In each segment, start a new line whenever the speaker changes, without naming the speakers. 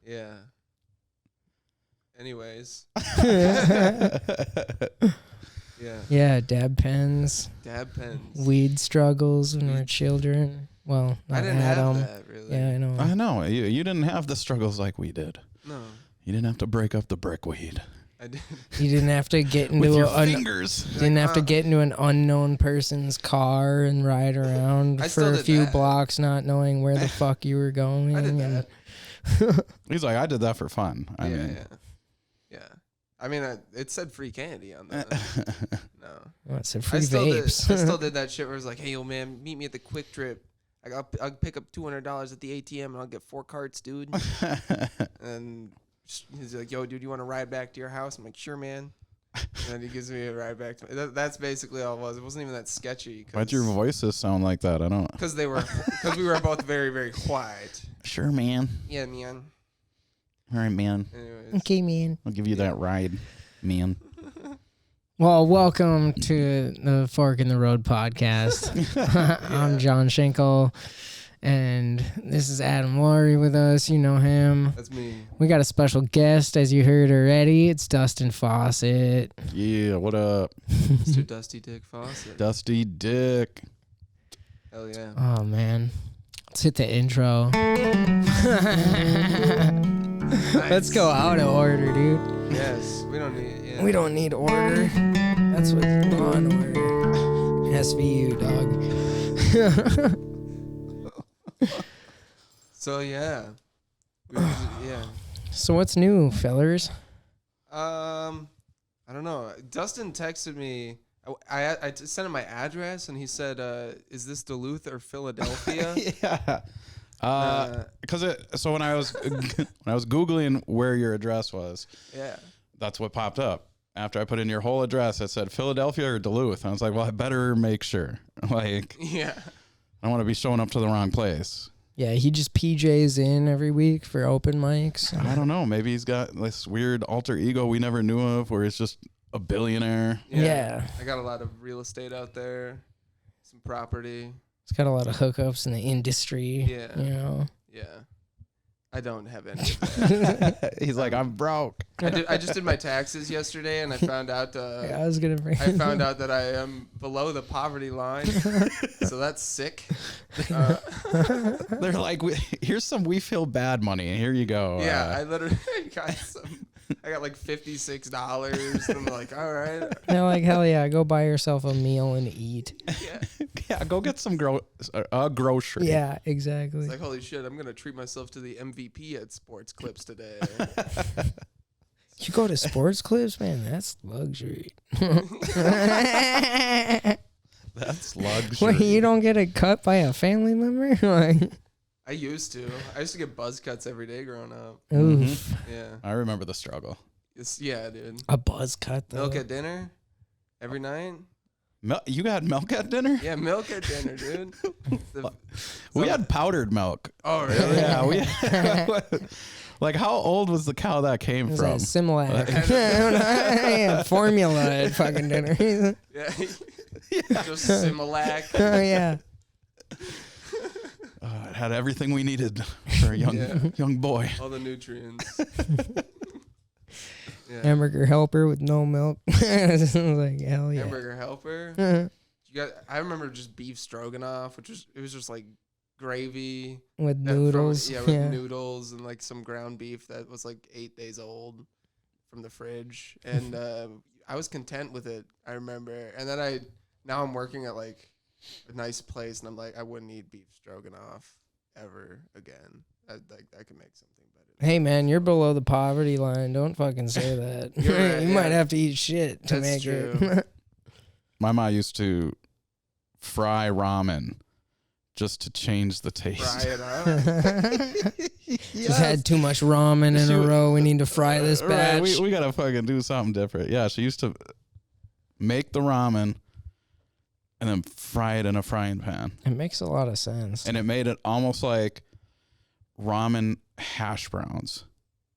Yeah. Anyways. Yeah.
Yeah, dab pens.
Dab pens.
Weed struggles when we're children. Well, not
I didn't
Adam.
have that, really.
Yeah, I know.
I know. You didn't have the struggles like we did.
No.
You didn't have to break up the brickweed.
I did.
You didn't have to get into
With your fingers.
Didn't have to get into an unknown person's car and ride around for a few blocks, not knowing where the fuck you were going.
I did that.
He's like, I did that for fun. I mean,
I mean, it said free candy on that. No.
Well, it said free vapes.
I still did that shit where it was like, hey, yo, man, meet me at the Quick Trip. I'll pick up $200 at the ATM and I'll get 4 carts, dude. And he's like, yo, dude, you want to ride back to your house? I'm like, sure, man. And then he gives me a ride back to that's basically all it was. It wasn't even that sketchy.
Why'd your voices sound like that? I don't know.
Because we were both very, very quiet.
Sure, man.
Yeah, man.
All right, man.
Anyways.
Okay, man.
I'll give you that ride, man.
Well, welcome to the Fork in the Road podcast. I'm John Schenkel, and this is Adam Laurie with us. You know him.
That's me.
We got a special guest, as you heard already. It's Dustin Fawcett.
Yeah, what up?
Mr. Dusty Dick Fawcett.
Dusty Dick.
Hell yeah.
Oh, man. Let's hit the intro.
Nice.
Let's go out of order, dude.
Yes, we don't need. Yeah.
We don't need order. That's what's on order. SVU, dog.
So yeah.
So what's new, fellers?
I don't know. Dustin texted me. I sent him my address, and he said, "Is this Duluth or Philadelphia?"
Yeah. So when I was Googling where your address was,
yeah,
that's what popped up. After I put in your whole address, it said Philadelphia or Duluth. And I was like, well, I better make sure. Like,
yeah,
I don't want to be showing up to the wrong place.
Yeah, he just PJs in every week for open mics.
I don't know. Maybe he's got this weird alter ego we never knew of, where he's just a billionaire.
Yeah.
I got a lot of real estate out there, some property.
He's got a lot of hookups in the industry.
Yeah.
You know?
Yeah. I don't have any of that.
He's like, I'm broke.
I just did my taxes yesterday, and I found out.
Yeah, I was gonna bring.
I found out that I am below the poverty line, so that's sick.
They're like, here's some we feel bad money. Here you go.
Yeah, I literally got some. I got like $56. And I'm like, all right.
They're like, hell yeah, go buy yourself a meal and eat.
Yeah, go get some grocery.
Yeah, exactly.
It's like, holy shit, I'm gonna treat myself to the MVP at Sports Clips today.
You go to Sports Clips, man. That's luxury.
That's luxury.
Wait, you don't get a cut by a family member? Like,
I used to get buzz cuts every day growing up.
oof.
Yeah.
I remember the struggle.
Yeah, dude.
A buzz cut, though.
Milk at dinner every night.
You got milk at dinner?
Yeah, milk at dinner, dude.
We had powdered milk.
Oh, really?
Yeah. Like, how old was the cow that came
It was
from?
a Similac. Yeah, formula at fucking dinner.
Yeah. Just Similac.
Oh, yeah.
It had everything we needed for a young boy.
All the nutrients. Yeah.
Hamburger helper with no milk. I was like, hell yeah.
Hamburger helper. I remember just beef stroganoff, it was just like gravy
with noodles.
With noodles and like some ground beef that was like 8 days old from the fridge, and I was content with it. I remember, and then now I'm working at like a nice place, and I'm like, I wouldn't eat beef stroganoff ever again. That could make something better.
Hey man, you're below the poverty line. Don't fucking say that.
Right,
you might have to eat shit to make it.
My mom used to fry ramen just to change the taste.
Fry it up.
Just had too much ramen in a row. We need to fry this batch.
Right, we gotta fucking do something different. Yeah, she used to make the ramen and then fry it in a frying pan.
It makes a lot of sense.
And it made it almost like ramen hash browns.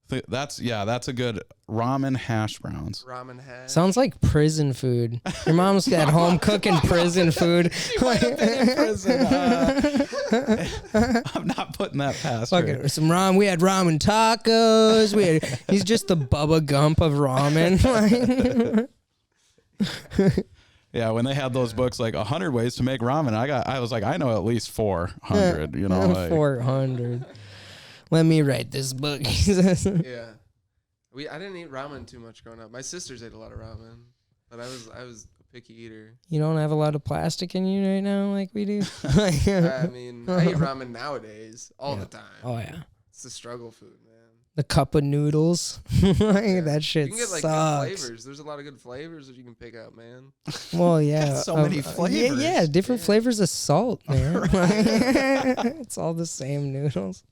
That's a good ramen hash browns.
Ramen hash.
Sounds like prison food. Your mom's at home cooking prison food.
I'm not putting that past her.
Fucking some ramen. We had ramen tacos. He's just the Bubba Gump of ramen.
Yeah, when they had those books like 100 ways to make ramen, I was like, I know at least 400. You know, like,
400. Let me write this book.
Yeah. I didn't eat ramen too much growing up. My sisters ate a lot of ramen, but I was a picky eater.
You don't have a lot of plastic in you right now like we do?
I mean, I eat ramen nowadays all the time.
Oh, yeah.
It's the struggle food, man.
The cup of noodles. That shit
You can get like
sucks.
good flavors. There's a lot of good flavors that you can pick out, man.
Well, yeah.
So many flavors.
Yeah, different flavors of salt, man. It's all the same noodles.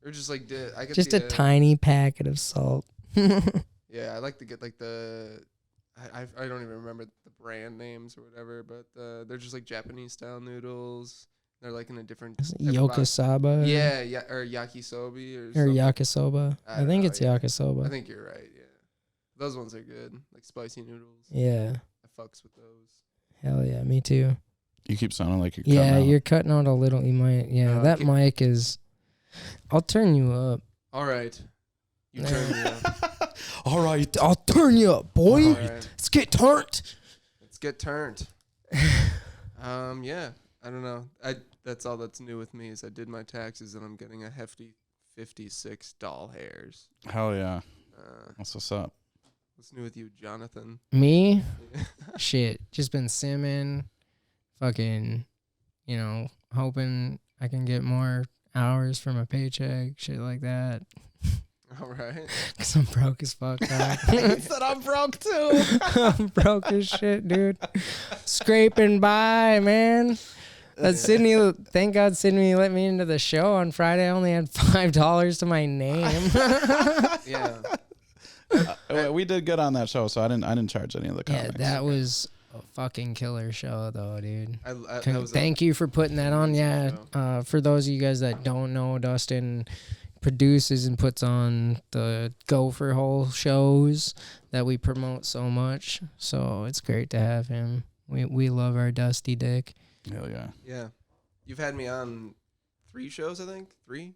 Or just like I get
Just a tiny packet of salt.
Yeah, I like to get like I don't even remember the brand names or whatever, but they're just like Japanese style noodles. They're like in a different
Yokosoba.
Yeah, or yakisobe or
yakisoba. I think it's yakisoba.
I think you're right. Yeah, those ones are good, like spicy noodles.
Yeah.
I fucks with those.
Hell yeah, me too.
You keep sounding like you're cutting out.
You're cutting out a little. You might. Yeah, that mic is. I'll turn you up.
All right. You turn me up.
All right, I'll turn you up, boy.
All right.
Let's get turned.
Let's get turned. Yeah. I don't know. That's all that's new with me is I did my taxes and I'm getting a hefty 56 doll hairs.
Hell yeah. That's what's up.
What's new with you, Jonathan?
Me? Shit. Just been simming. Fucking, hoping I can get more hours for my paycheck. Shit like that.
All right.
Because I'm broke as fuck.
He said I'm broke too.
I'm broke as shit, dude. Scraping by, man. Thank God Sydney let me into the show on Friday. I only had $5 to my name.
Yeah.
We did good on that show, so I didn't charge any of the comics.
Yeah, that was a fucking killer show, though, dude.
Thank
you for putting that on. Yeah, for those of you guys that don't know, Dustin produces and puts on the Gopher Hole shows that we promote so much. So it's great to have him. We love our Dusty Dick.
Hell yeah.
Yeah. You've had me on 3 shows, I think. 3?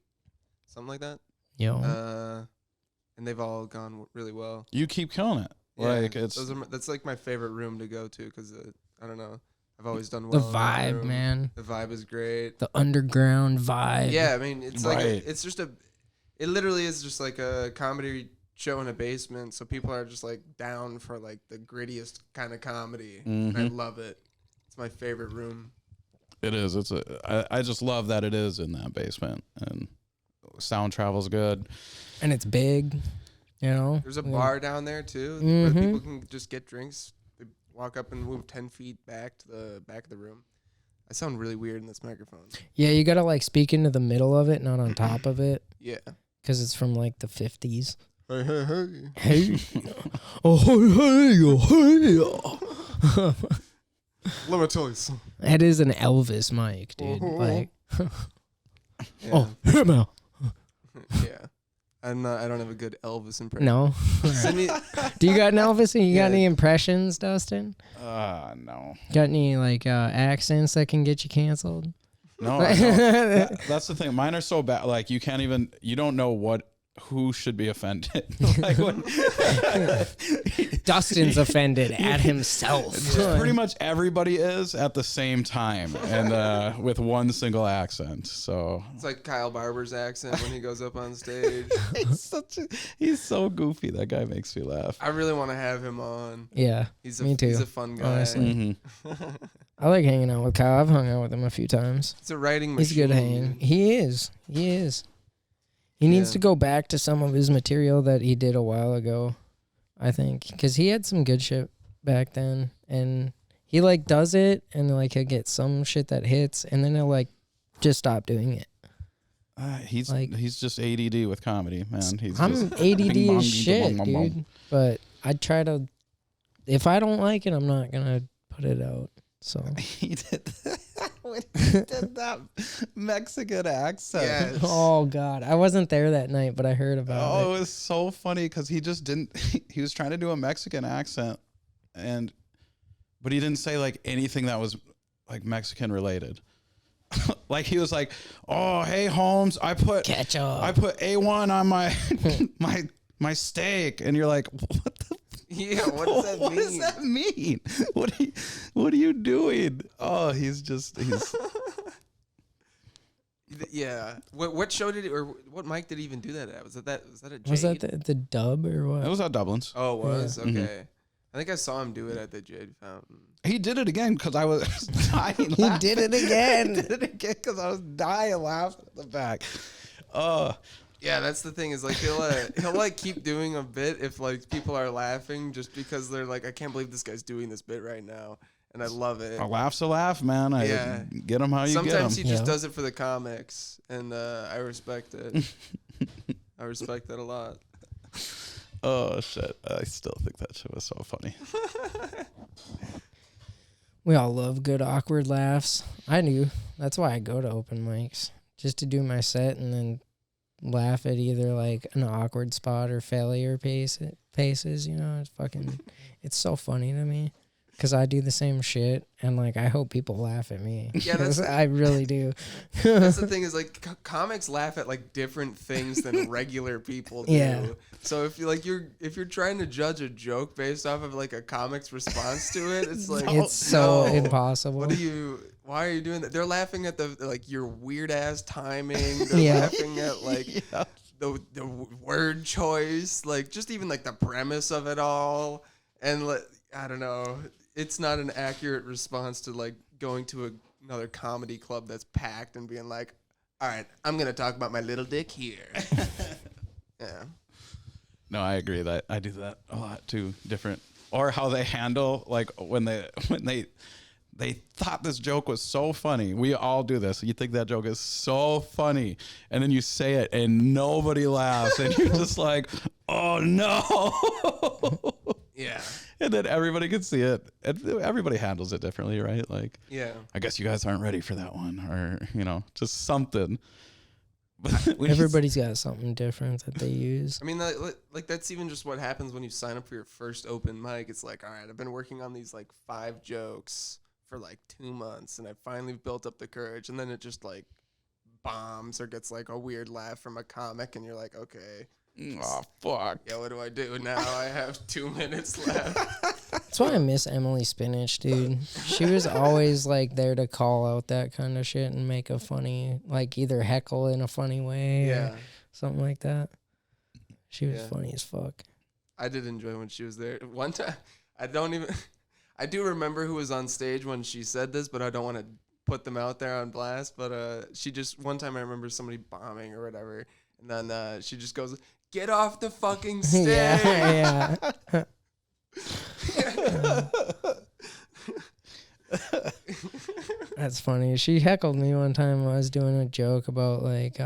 Something like that.
Yo.
And they've all gone really well.
You keep killing it.
Yeah,
Like
that's like my favorite room to go to because I don't know. I've always done well.
The vibe, man.
The vibe is great.
The underground vibe.
Yeah, I mean, it's like
Right.
it literally is just like a comedy show in a basement. So people are just like down for like the grittiest kind of comedy, and I love it. It's my favorite room.
It is. I just love that it is in that basement and sound travel's good.
And it's big,
There's a bar down there too where people can just get drinks. They walk up and move 10 feet back to the back of the room. I sound really weird in this microphone.
Yeah, you gotta like speak into the middle of it, not on top of it.
Yeah.
Because it's from like the 50s.
Hey, hey, hey.
Hey. Oh, hey, hey.
Let me tell you something.
That is an Elvis mic, dude. Like,
Yeah.
oh, hey, man.
Yeah. I don't have a good Elvis impression.
No.
Sydney,
Do you got an Elvis? You got
Yeah.
any impressions, Dustin?
No.
Got any like accents that can get you canceled?
No, I don't. That's the thing. Mine are so bad. Like you don't know who should be offended. Like
Dustin's offended at himself.
just pretty much everybody is at the same time and with one single accent. So
it's like Kyle Barber's accent when he goes up on stage.
he's so goofy. That guy makes me laugh.
I really want to have him on.
Yeah, me too.
He's a fun guy.
Honestly. I like hanging out with Kyle. I've hung out with him a few times.
It's a writing
He's
machine.
good hanging. He is. He needs to go back to some of his material that he did a while ago, I think, because he had some good shit back then, and he like does it, and like he'll get some shit that hits, and then he'll like just stop doing it.
He's just ADD with comedy, man.
I'm ADD as shit, dude. But I try to. If I don't like it, I'm not gonna put it out. So
He did. when he did that Mexican accent.
Yes.
Oh God, I wasn't there that night, but I heard about
Oh,
it.
it was so funny because he just didn't. He was trying to do a Mexican accent, but he didn't say like anything that was like Mexican related. Like he was like, "Oh, hey Holmes, I put
Ketchup.
A1 on my my steak," and you're like, "What the?
Yeah, what does that
What
mean?
does that mean? What are you doing?" Oh, he's
Yeah. What show did it, or what mic did he even do that at? Was that a Jade?
Was that the dub or what?
It was at Dublin's.
Oh, it was?
Yeah.
Okay.
Mhm.
I think I saw him do it at the Jade Fountain.
He did it again because I was dying.
He did it again.
He did it again because I was dying laughing at the back.
Yeah, that's the thing is like he'll like keep doing a bit if like people are laughing just because they're like, I can't believe this guy's doing this bit right now, and I love it.
A laugh's a laugh, man.
Yeah.
Get him how you
Sometimes
get
he
him.
just
Yeah.
does it for the comics, and I respect it. I respect that a lot.
Oh shit! I still think that shit was so funny.
We all love good awkward laughs. I do. That's why I go to open mics, just to do my set and then laugh at either like an awkward spot or failure paces. You know, it's so funny to me because I do the same shit and like I hope people laugh at me.
Yeah, that's-
I really do.
That's the thing is like comics laugh at like different things than regular people do.
Yeah.
So if you're trying to judge a joke based off of like a comic's response to it, it's like
It's so
no.
impossible.
Why are you doing that? They're laughing at the like your weird ass timing. They're
Yeah.
laughing at like the word choice, like just even like the premise of it all, and like I don't know. It's not an accurate response to like going to another comedy club that's packed and being like, all right, I'm gonna talk about my little dick here. Yeah.
No, I agree that I do that a lot too. Different or how they handle like when they thought this joke was so funny. We all do this. You think that joke is so funny, and then you say it and nobody laughs, and you're just like, oh no.
Yeah.
And then everybody can see it. And everybody handles it differently, right? Like,
Yeah.
I guess you guys aren't ready for that one, or just something. But
Everybody's got something different that they use.
I mean, like that's even just what happens when you sign up for your first open mic. It's like, all right, I've been working on these like 5 jokes for like 2 months, and I finally built up the courage, and then it just like bombs or gets like a weird laugh from a comic, and you're like, okay,
oh fuck.
yeah, what do I do now? I have 2 minutes left.
That's why I miss Emily Spinach, dude. She was always like there to call out that kind of shit and make a funny, like either heckle in a funny way
Yeah,
or something like that. She was
Yeah.
funny as fuck.
I did enjoy when she was there. One time, I do remember who was on stage when she said this, but I don't want to put them out there on blast. But one time I remember somebody bombing or whatever, and then she just goes, "Get off the fucking stage!"
Yeah, yeah. That's funny. She heckled me one time when I was doing a joke about like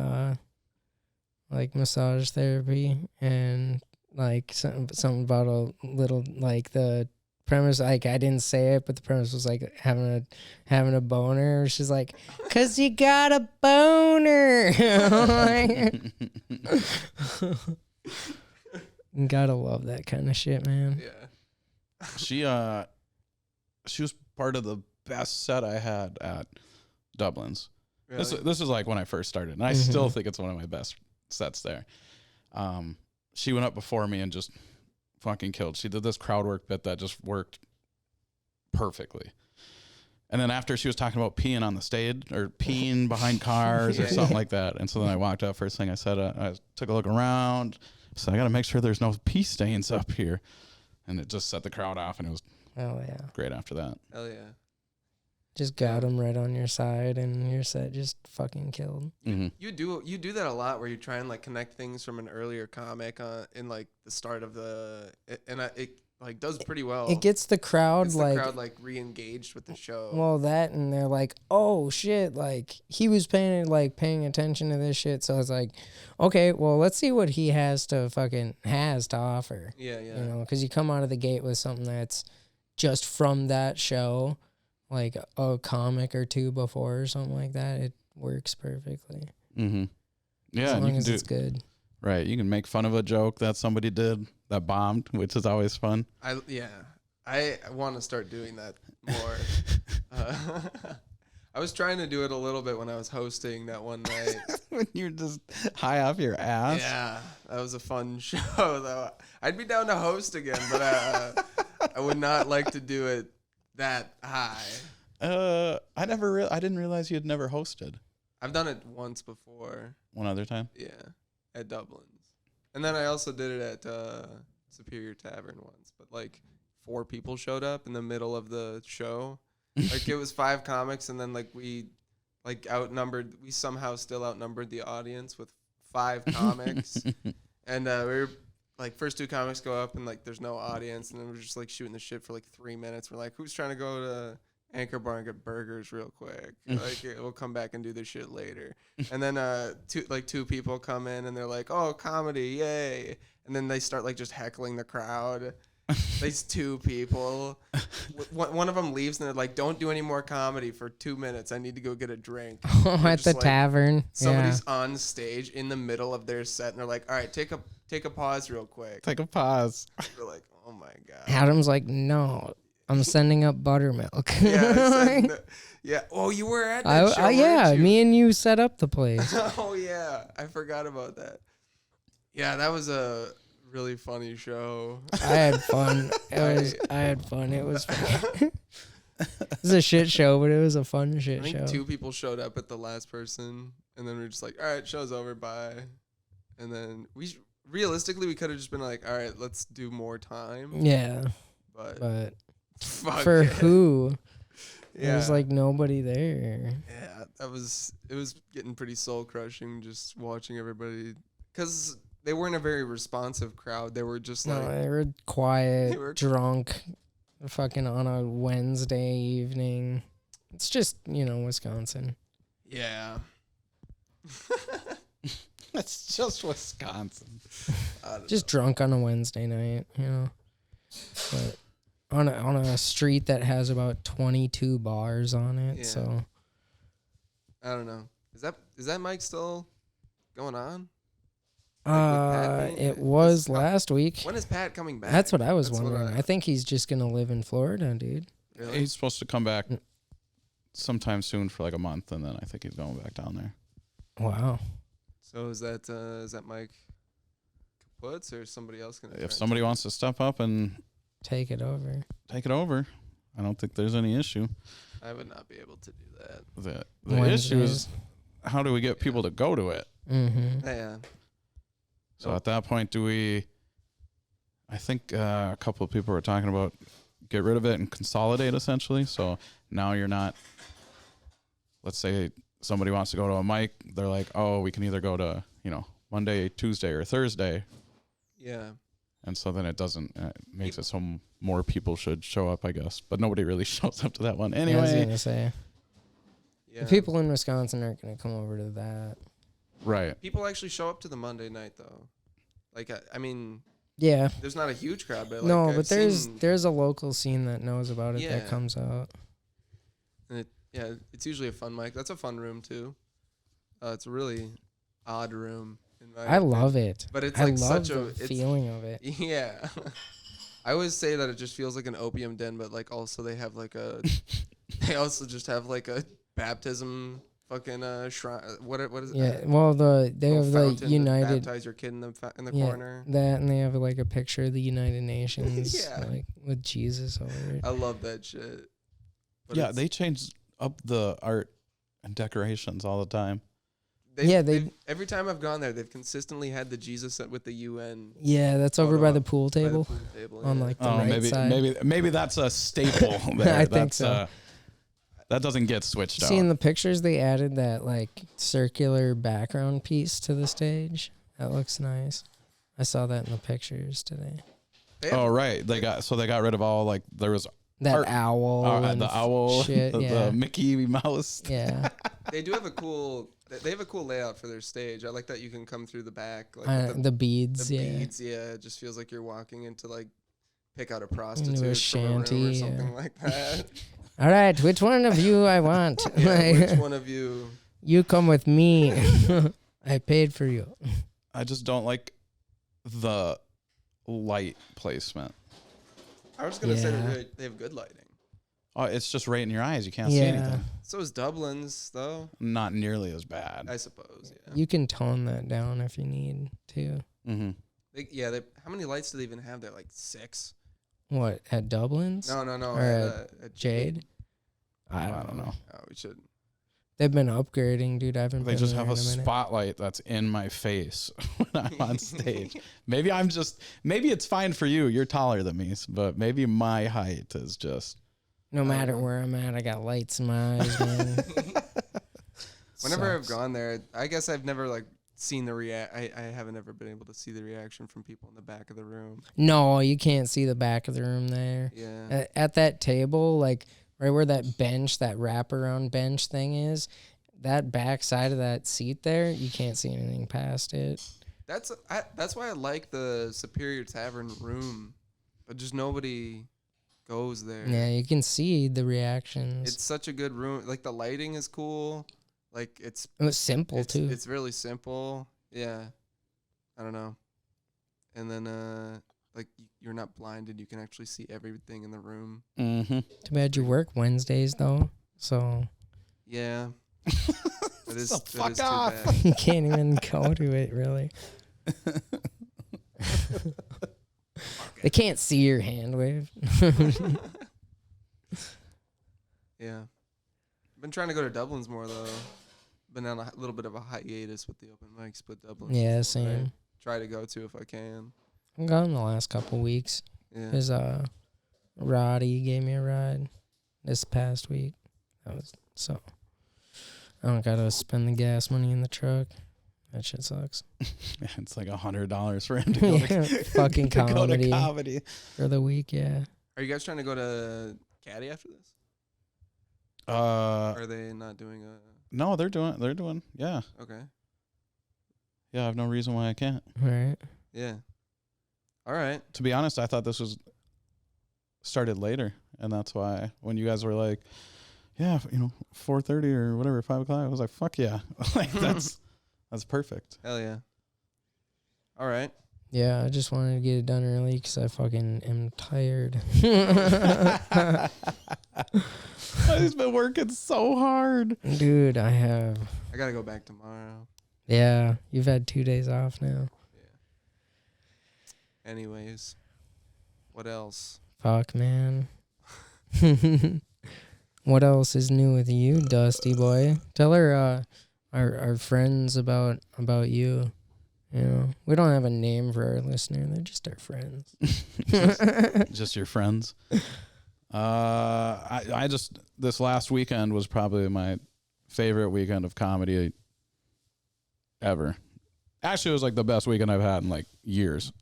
massage therapy and like something about a little like the premise, like I didn't say it, but the premise was like having a boner. She's like, "'Cause you got a boner." You gotta love that kind of shit, man.
Yeah.
She was part of the best set I had at Dublin's.
Really?
This is like when I first started, and I still think it's one of my best sets there. She went up before me and just fucking killed. She did this crowd work bit that just worked perfectly. And then after she was talking about peeing on the stage or peeing behind cars or something like that. And so then I walked up. First thing I said, I took a look around. So I got to make sure there's no pee stains up here. And it just set the crowd off, and it was
Oh yeah.
great after that.
Hell yeah.
Just got them right on your side, and your set just fucking killed.
Mm-hmm.
You do that a lot where you try and like connect things from an earlier comic in like the start of it like does pretty well.
It gets the crowd
Gets
like
the crowd like re-engaged with the show.
well that, and they're like, oh shit, like he was paying attention to this shit. So it's like, okay, well let's see what he has to offer.
Yeah, yeah.
You know, because you come out of the gate with something that's just from that show. like a comic or two before or something like that, it works perfectly.
Mm-hmm. Yeah,
as
and
long
you
as
can
it's good.
right. You can make fun of a joke that somebody did that bombed, which is always fun.
I want to start doing that more. I was trying to do it a little bit when I was hosting that one night.
When you're just high off your ass.
Yeah, that was a fun show though. I'd be down to host again, but I would not like to do it that high.
I didn't realize you had never hosted.
I've done it once before.
One other time?
Yeah, at Dublin's. And then I also did it at Superior Tavern once, but like 4 people showed up in the middle of the show. Like it was 5 comics, and then like we somehow still outnumbered the audience with 5 comics. And we were like, first 2 comics go up and like there's no audience, and then we're just like shooting the shit for like 3 minutes. We're like, who's trying to go to Anchor Bar and get burgers real quick? Like we'll come back and do this shit later. And then 2 people come in and they're like, oh, comedy, yay. And then they start like just heckling the crowd. These 2 people. One of them leaves and they're like, don't do any more comedy for 2 minutes. I need to go get a drink.
Oh, at the tavern.
Somebody's on stage in the middle of their set and they're like, all right, take a pause real quick.
Take a pause.
We're like, oh my God.
Adam's like, no, I'm sending up buttermilk.
Yeah. Oh, you were at that show,
yeah,
weren't you?
me and you set up the place.
Oh, yeah. I forgot about that. Yeah, that was a really funny show.
I had fun. I had fun. It was fun. It was a shit show, but it was a fun shit
I think
show.
2 people showed up at the last person, and then we are just like, all right, show's over, bye. And then realistically, we could have just been like, all right, let's do more time.
Yeah.
But fuck
for
it.
who?
Yeah.
There was like nobody there.
Yeah, it was getting pretty soul crushing just watching everybody, because they weren't a very responsive crowd. They were just like,
No, they were quiet, drunk, fucking on a Wednesday evening. It's just, Wisconsin.
yeah.
It's just Wisconsin.
Just drunk on a Wednesday night, But on a street that has about 22 bars on it,
Yeah.
so
I don't know. Is that mic still going on?
it was last week.
When is Pat coming back?
That's what I was wondering. I think he's just gonna live in Florida, dude.
Really?
He's supposed to come back sometime soon for like a month, and then I think he's going back down there.
Wow.
So is that Mike Kaputz or somebody else gonna?
If somebody wants to step up and
take it over,
I don't think there's any issue.
I would not be able to do that.
The issue is, how do we get people to go to it?
Mm-hmm.
Yeah.
So at that point, I think a couple of people were talking about get rid of it and consolidate essentially. So now you're not, let's say somebody wants to go to a mic. They're like, oh, we can either go to, Monday, Tuesday, or Thursday.
Yeah.
And so then it makes it so more people should show up, I guess. But nobody really shows up to that one anyway.
I was gonna say,
Yeah.
the people in Wisconsin aren't gonna come over to that.
Right.
People actually show up to the Monday night though. Like I mean,
Yeah.
there's not a huge crowd, but
No,
I've
but
seen,
there's a local scene that knows about it
Yeah.
that comes out.
and it's usually a fun mic. That's a fun room too. It's a really odd room.
I love it.
But it's
I
like
love
such
the feeling of it.
Yeah. I always say that it just feels like an opium den, but like also they have like they also just have like a baptism fucking shrine. What is it?
Yeah. Well, they have the
fountain to
United.
baptize your kid in the
Yeah,
corner.
that, and they have like a picture of the United Nations,
Yeah.
like with Jesus over it.
I love that shit. But
Yeah, they change up the art and decorations all the time.
they've every time I've gone there, they've consistently had the Jesus with the UN.
Yeah, that's over by the pool table. On
yeah.
like the right
maybe
side.
maybe that's a staple there.
I think so.
That doesn't get switched
See, in
out.
the pictures, they added that like circular background piece to the stage. That looks nice. I saw that in the pictures today.
Oh right, they got rid of all like there was
That
art,
owl. And
the owl,
shit,
the Mickey Mouse.
Yeah.
They do have a cool. They have a cool layout for their stage. I like that you can come through the back. Like with
The beads.
the
Yeah.
beads, yeah. It just feels like you're walking into like pick out a prostitute
Into a
from a room
shanty,
or something like that.
All right, which one of you I want?
Which one of you?
You come with me. I paid for you.
I just don't like the light placement.
I was gonna say that they have good lighting.
Oh, it's just right in your eyes. You can't see anything.
So is Dublin's though.
Not nearly as bad.
I suppose. Yeah.
You can tone that down if you need to.
Mm-hmm.
How many lights do they even have there? Like 6.
What, at Dublin's?
No.
Or
At
Jade?
I don't know.
Oh, we should.
They've been upgrading, dude. I haven't.
They just have a spotlight that's in my face when I'm on stage. Maybe it's fine for you. You're taller than me, but maybe my height is just.
No matter where I'm at, I got lights in my eyes, man.
Whenever I've gone there, I guess I've never like seen the I haven't ever been able to see the reaction from people in the back of the room.
No, you can't see the back of the room there.
Yeah.
At that table, like right where that bench, that wraparound bench thing is, that back side of that seat there, you can't see anything past it.
That's why I like the Superior Tavern room, but just nobody goes there.
Yeah, you can see the reactions.
It's such a good room. Like the lighting is cool. Like it
was simple too.
It's really simple. Yeah. I don't know. And then like you're not blinded. You can actually see everything in the room.
Mm-hmm.
Too bad you work Wednesdays though. So.
Yeah. That is
so fuck
too
off.
bad.
You can't even go to it really. They can't see your hand wave.
Yeah. I've been trying to go to Dublin's more though. Been on a little bit of a hiatus with the open mics, but Dublin's.
Yeah, same.
Try to go to if I can.
I'm gone the last couple weeks.
Yeah.
Because Roddy gave me a ride this past week. That was so. I don't gotta spend the gas money in the truck. That shit sucks.
Yeah, it's like $100 for him to go to
fucking
to go to
comedy
comedy
for the week. Yeah.
Are you guys trying to go to Caddy after this? Are they not doing a?
No, they're doing. Yeah.
Okay.
Yeah, I have no reason why I can't.
All right.
Yeah. All right.
To be honest, I thought this was started later, and that's why when you guys were like, yeah, 4:30 or whatever, 5 o'clock, I was like, fuck yeah, like that's perfect.
Hell yeah. All right.
Yeah, I just wanted to get it done early because I fucking am tired.
He's been working so hard.
Dude, I have.
I gotta go back tomorrow.
Yeah, you've had 2 days off now.
Yeah. Anyways, what else?
Fuck, man. What else is new with you, Dusty boy? Tell her our friends about you. We don't have a name for our listener. They're just our friends.
just your friends. I just this last weekend was probably my favorite weekend of comedy ever. Actually, it was like the best weekend I've had in like years.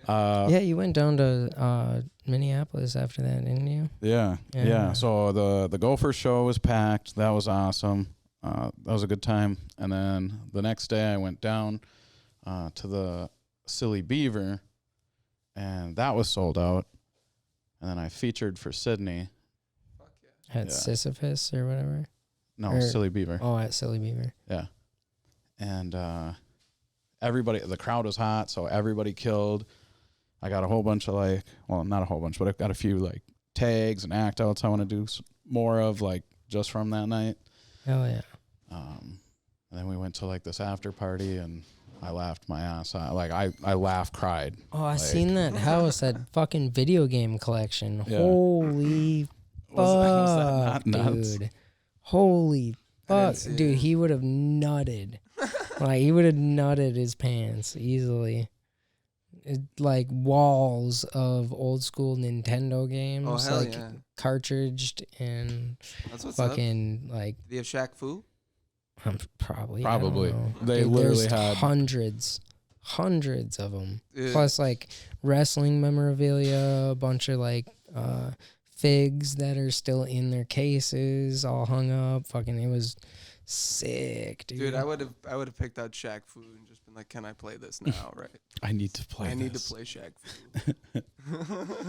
Yeah, you went down to Minneapolis after that, didn't you?
Yeah. So the Gopher show was packed. That was awesome. That was a good time. And then the next day I went down to the Silly Beaver, and that was sold out. And then I featured for Sydney.
Fuck yeah.
At Sisyphus or whatever?
No, Silly Beaver.
Oh, at Silly Beaver.
Yeah. And the crowd was hot, so everybody killed. I got a whole bunch of not a whole bunch, but I've got a few like tags and act outs I want to do more of, like just from that night.
Hell yeah.
And then we went to like this after party, and I laughed my ass off. Like I laughed, cried.
Oh, I seen that house, that fucking video game collection.
Yeah.
Holy
Was
fuck,
that not nuts?
dude. Holy fuck.
see
Dude,
it.
he would have nutted. Like, he would have nutted his pants easily. Like walls of old school Nintendo games.
Oh, hell
like
yeah.
cartridged and
That's what's up.
fucking like
Do you have Shaq Fu?
probably.
Probably.
I don't know.
They
Dude,
literally
there's
had
hundreds of them.
Dude.
Plus like wrestling memorabilia, a bunch of like figs that are still in their cases, all hung up. Fucking, it was sick, dude.
Dude, I would have picked out Shaq Fu and just been like, "Can I play this now?" Right?
I need to play.
I need to play Shaq Fu.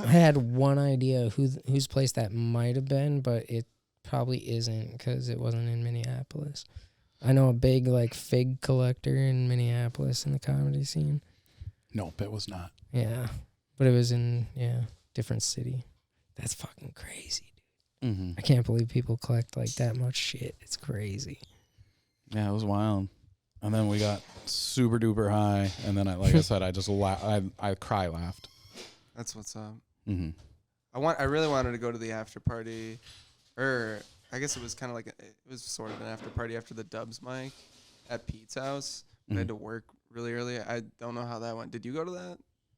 I had one idea whose place that might have been, but it probably isn't because it wasn't in Minneapolis. I know a big like fig collector in Minneapolis in the comedy scene.
Nope, it was not.
Yeah, but it was in different city. That's fucking crazy, dude.
Mm-hmm.
I can't believe people collect like that much shit. It's crazy.
Yeah, it was wild. And then we got super duper high, and then I said, I just I cry laughed.
That's what's up.
Mm-hmm.
I really wanted to go to the after party, or I guess it was kind of like it was sort of an after party after the Dubs mic at Pete's house. I had to work really early. I don't know how that went. Did you go to that,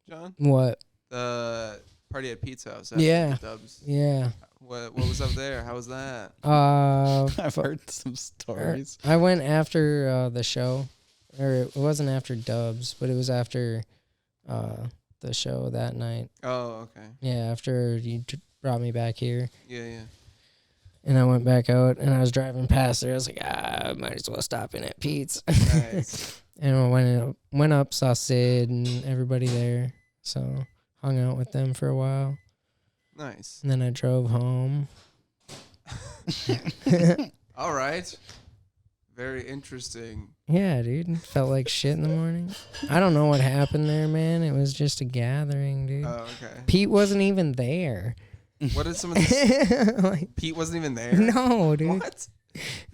John?
What?
The party at Pete's house. After
Yeah.
The Dubs.
Yeah.
What was up there? How was that?
I've heard some stories.
I went after the show, or it wasn't after Dubs, but it was after the show that night.
Oh, okay.
Yeah, after you brought me back here.
Yeah.
And I went back out, and I was driving past there. I was like, I might as well stop in at Pete's.
Nice.
And I went up, saw Sid and everybody there. So hung out with them for a while.
Nice.
And then I drove home.
All right. Very interesting.
Yeah, dude. Felt like shit in the morning. I don't know what happened there, man. It was just a gathering, dude.
Oh, okay.
Pete wasn't even there.
What did some of this?
Like,
Pete wasn't even there?
no, dude.
What?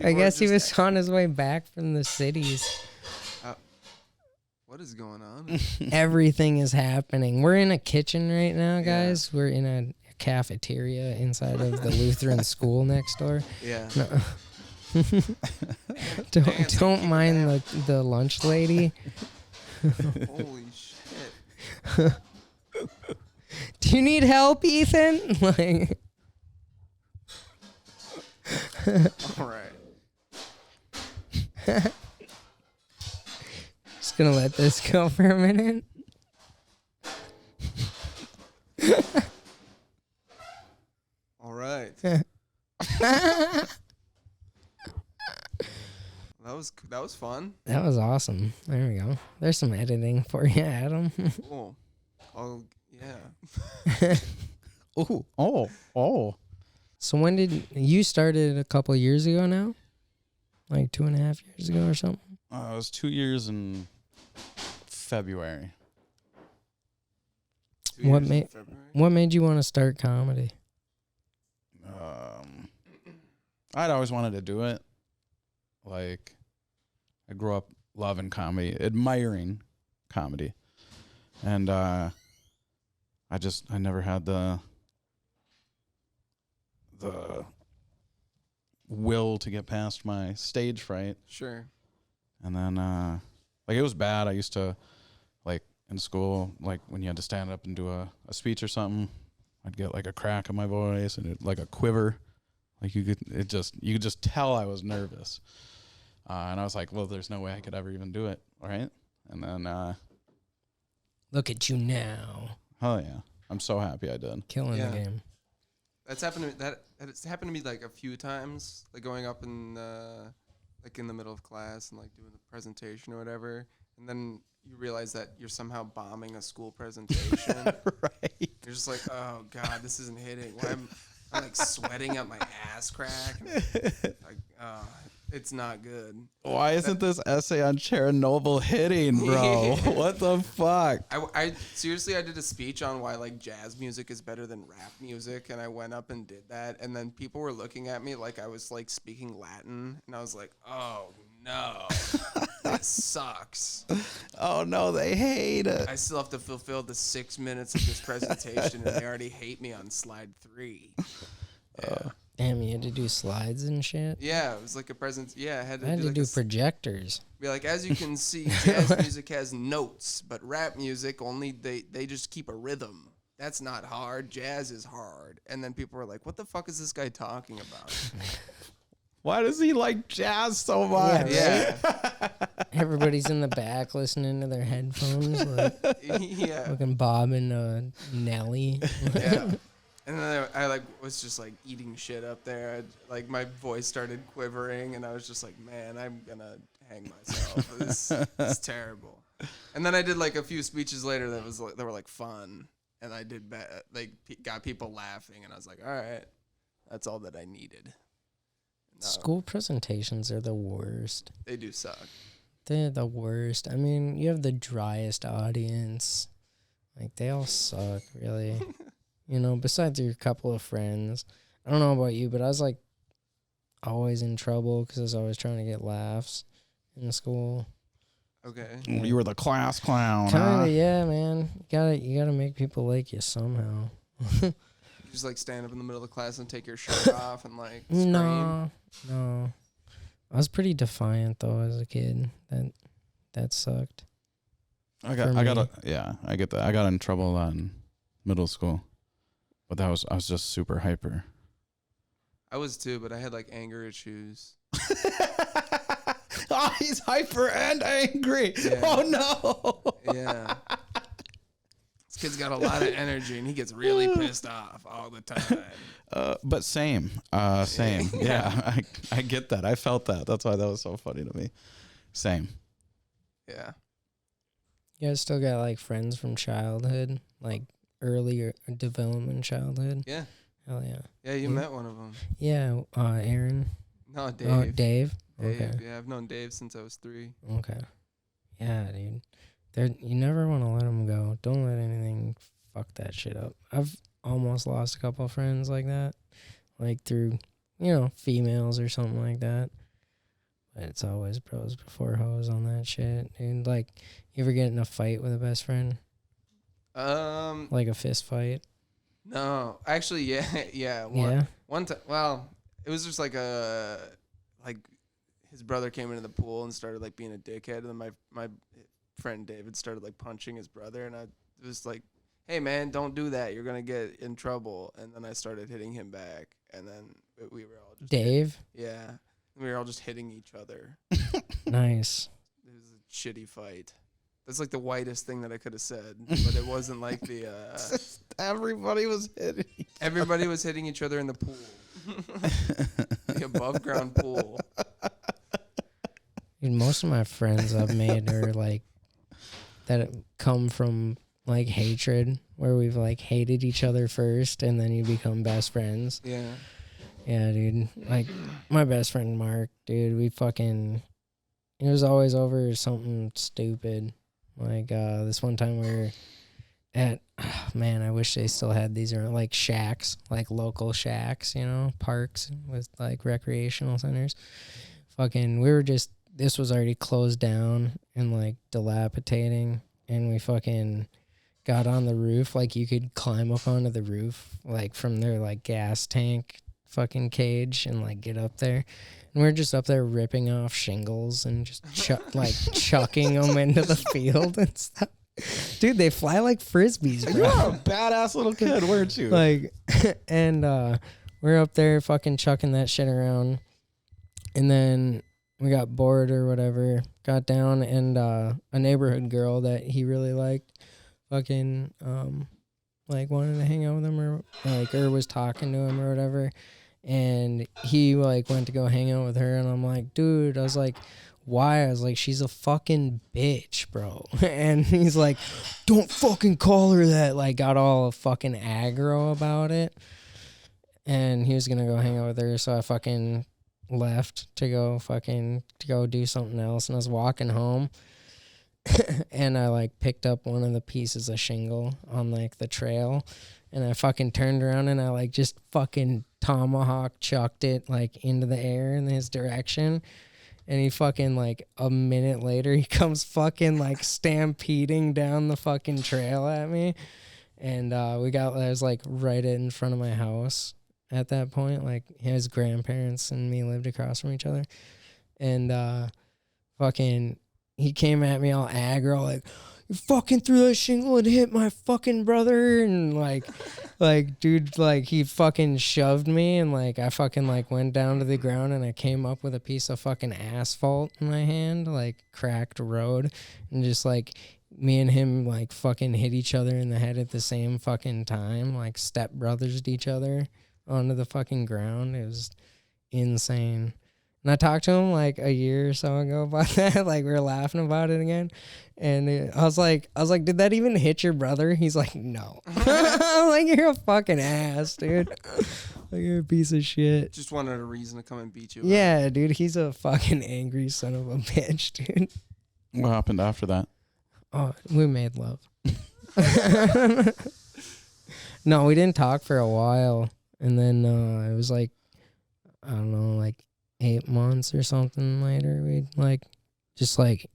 I guess he was on his way back from the cities.
What is going on?
Everything is happening. We're in a kitchen right now, guys.
Yeah.
We're in a cafeteria inside of the Lutheran school next door.
Yeah.
No. don't mind the lunch lady.
Holy shit.
Do you need help, Ethan? Like,
All right.
just gonna let this go for a minute.
All right. That was fun.
That was awesome. There we go. There's some editing for you, Adam.
Cool. Oh yeah.
Oh.
So when did you started a couple of years ago now? Like 2.5 years ago or something?
It was 2 years in February.
2
What
years in
made-
February?
What made you want to start comedy?
I'd always wanted to do it. Like, I grew up loving comedy, admiring comedy. And I never had the will to get past my stage fright.
Sure.
And then, like, it was bad. I used to, like, in school, like, when you had to stand up and do a speech or something, I'd get, like, a crack in my voice and, like, a quiver. Like, you could just tell I was nervous. And I was like, well, there's no way I could ever even do it, right? And then,
Look at you now.
hell yeah. I'm so happy I did.
Killing
Yeah.
the game.
That's happened to me. It's happened to me like a few times, like going up in like in the middle of class and like doing the presentation or whatever, and then you realize that you're somehow bombing a school presentation.
Right.
You're just like, oh god, this isn't hitting. Why I'm like sweating up my ass crack. Like, it's not good.
Why isn't this essay on Chernobyl hitting, bro? What the fuck?
I seriously, I did a speech on why like jazz music is better than rap music, and I went up and did that, and then people were looking at me like I was like speaking Latin, and I was like, oh no, this sucks.
Oh no, they hate it.
I still have to fulfill the 6 minutes of this presentation, and they already hate me on slide 3. Yeah.
Damn, you had to do slides and shit?
Yeah, it was like a present. Yeah, I had to
I had
do,
to
like
do
a
projectors.
be like, as you can see, jazz music has notes, but rap music only they just keep a rhythm. That's not hard. Jazz is hard. And then people were like, what the fuck is this guy talking about?
Why does he like jazz so much?
Yeah.
Everybody's in the back listening to their headphones, like
Yeah.
fucking Bob and Nelly.
Yeah. And then I like was just like eating shit up there. Like my voice started quivering, and I was just like, man, I'm gonna hang myself. This is terrible. And then I did like a few speeches later that were like fun, and I did got people laughing, and I was like, all right, that's all that I needed. No,
School presentations are the worst.
they do suck.
They're the worst. I mean, you have the driest audience. Like, they all suck, really. You know, besides your couple of friends. I don't know about you, but I was, like, always in trouble because I was always trying to get laughs in school.
Okay.
You were the class clown.
Kind
Huh?
of, yeah, man. You gotta make people like you somehow.
You just like stand up in the middle of the class and take your shirt off and like scream.
No. I was pretty defiant though as a kid. That sucked.
I get that. I got in trouble in middle school, but I was just super hyper.
I was too, but I had like anger issues.
Oh, he's hyper and angry.
Yeah.
Oh no.
Yeah. This kid's got a lot of energy and he gets really pissed off all the time.
But same. Yeah, I get that. I felt that. That's why that was so funny to me. Same.
Yeah.
You guys still got like friends from childhood, like earlier development childhood?
Yeah.
Hell yeah.
Yeah, you met one of them.
Yeah, Aaron.
No, Dave.
Oh, Dave.
Dave.
Okay.
Yeah, I've known Dave since I was 3.
Okay. Yeah, dude. You never want to let them go. Don't let anything fuck that shit up. I've almost lost a couple of friends like that, like through, females or something like that. But it's always bros before hoes on that shit, dude. Like, you ever get in a fight with a best friend? Like a fist fight?
No, actually, yeah.
Yeah.
One time, well, it was just like his brother came into the pool and started like being a dickhead, and then my friend David started like punching his brother, and I was like, hey man, don't do that, you're gonna get in trouble. And then I started hitting him back, and then we were all just
Dave?
yeah, we were all just hitting each other.
Nice.
It was a shitty fight. That's like the whitest thing that I could have said, but it wasn't like the
Everybody was hitting.
everybody was hitting each other in the pool. The above ground pool.
Dude, most of my friends I've made are like that come from like hatred, where we've like hated each other first and then you become best friends.
Yeah.
Yeah, dude. Like my best friend Mark, dude, it was always over something stupid. Like this one time we were at, I wish they still had these around, like shacks, like local shacks, parks with like recreational centers. This was already closed down and like dilapidating, and we fucking got on the roof. Like you could climb up onto the roof, like from their like gas tank fucking cage, and like get up there. And we're just up there ripping off shingles and just chucking them into the field and stuff. Dude, they fly like frisbees, bro.
You were a badass little kid, weren't you?
Like, and we're up there fucking chucking that shit around. And then we got bored or whatever, got down, and a neighborhood girl that he really liked fucking like wanted to hang out with him, or was talking to him or whatever. And he like went to go hang out with her, and I'm like, dude, I was like, why? I was like, she's a fucking bitch, bro. And he's like, don't fucking call her that. Like, got all fucking aggro about it. And he was gonna go hang out with her, so I fucking left to go do something else. And I was walking home, and I like picked up one of the pieces of shingle on like the trail, and I fucking turned around and I like just fucking tomahawk chucked it like into the air in his direction. And he fucking like a minute later, he comes fucking like stampeding down the fucking trail at me. And I was like right in front of my house at that point. Like his grandparents and me lived across from each other. And fucking he came at me all aggro, like, you fucking threw that shingle and hit my fucking brother. And like dude, like he fucking shoved me, and like I fucking like went down to the ground, and I came up with a piece of fucking asphalt in my hand, like cracked road, and just like me and him like fucking hit each other in the head at the same fucking time, like step brothers'd each other onto the fucking ground. It was insane. And I talked to him like a year or so ago about that. Like we were laughing about it again. And I was like, did that even hit your brother? He's like, no. I'm like, you're a fucking ass, dude. Like you're a piece of shit.
Just wanted a reason to come and beat you.
Yeah, dude. He's a fucking angry son of a bitch, dude.
What happened after that?
Oh, we made love. No, we didn't talk for a while. And then it was like, I don't know, like 8 months or something later. We like just like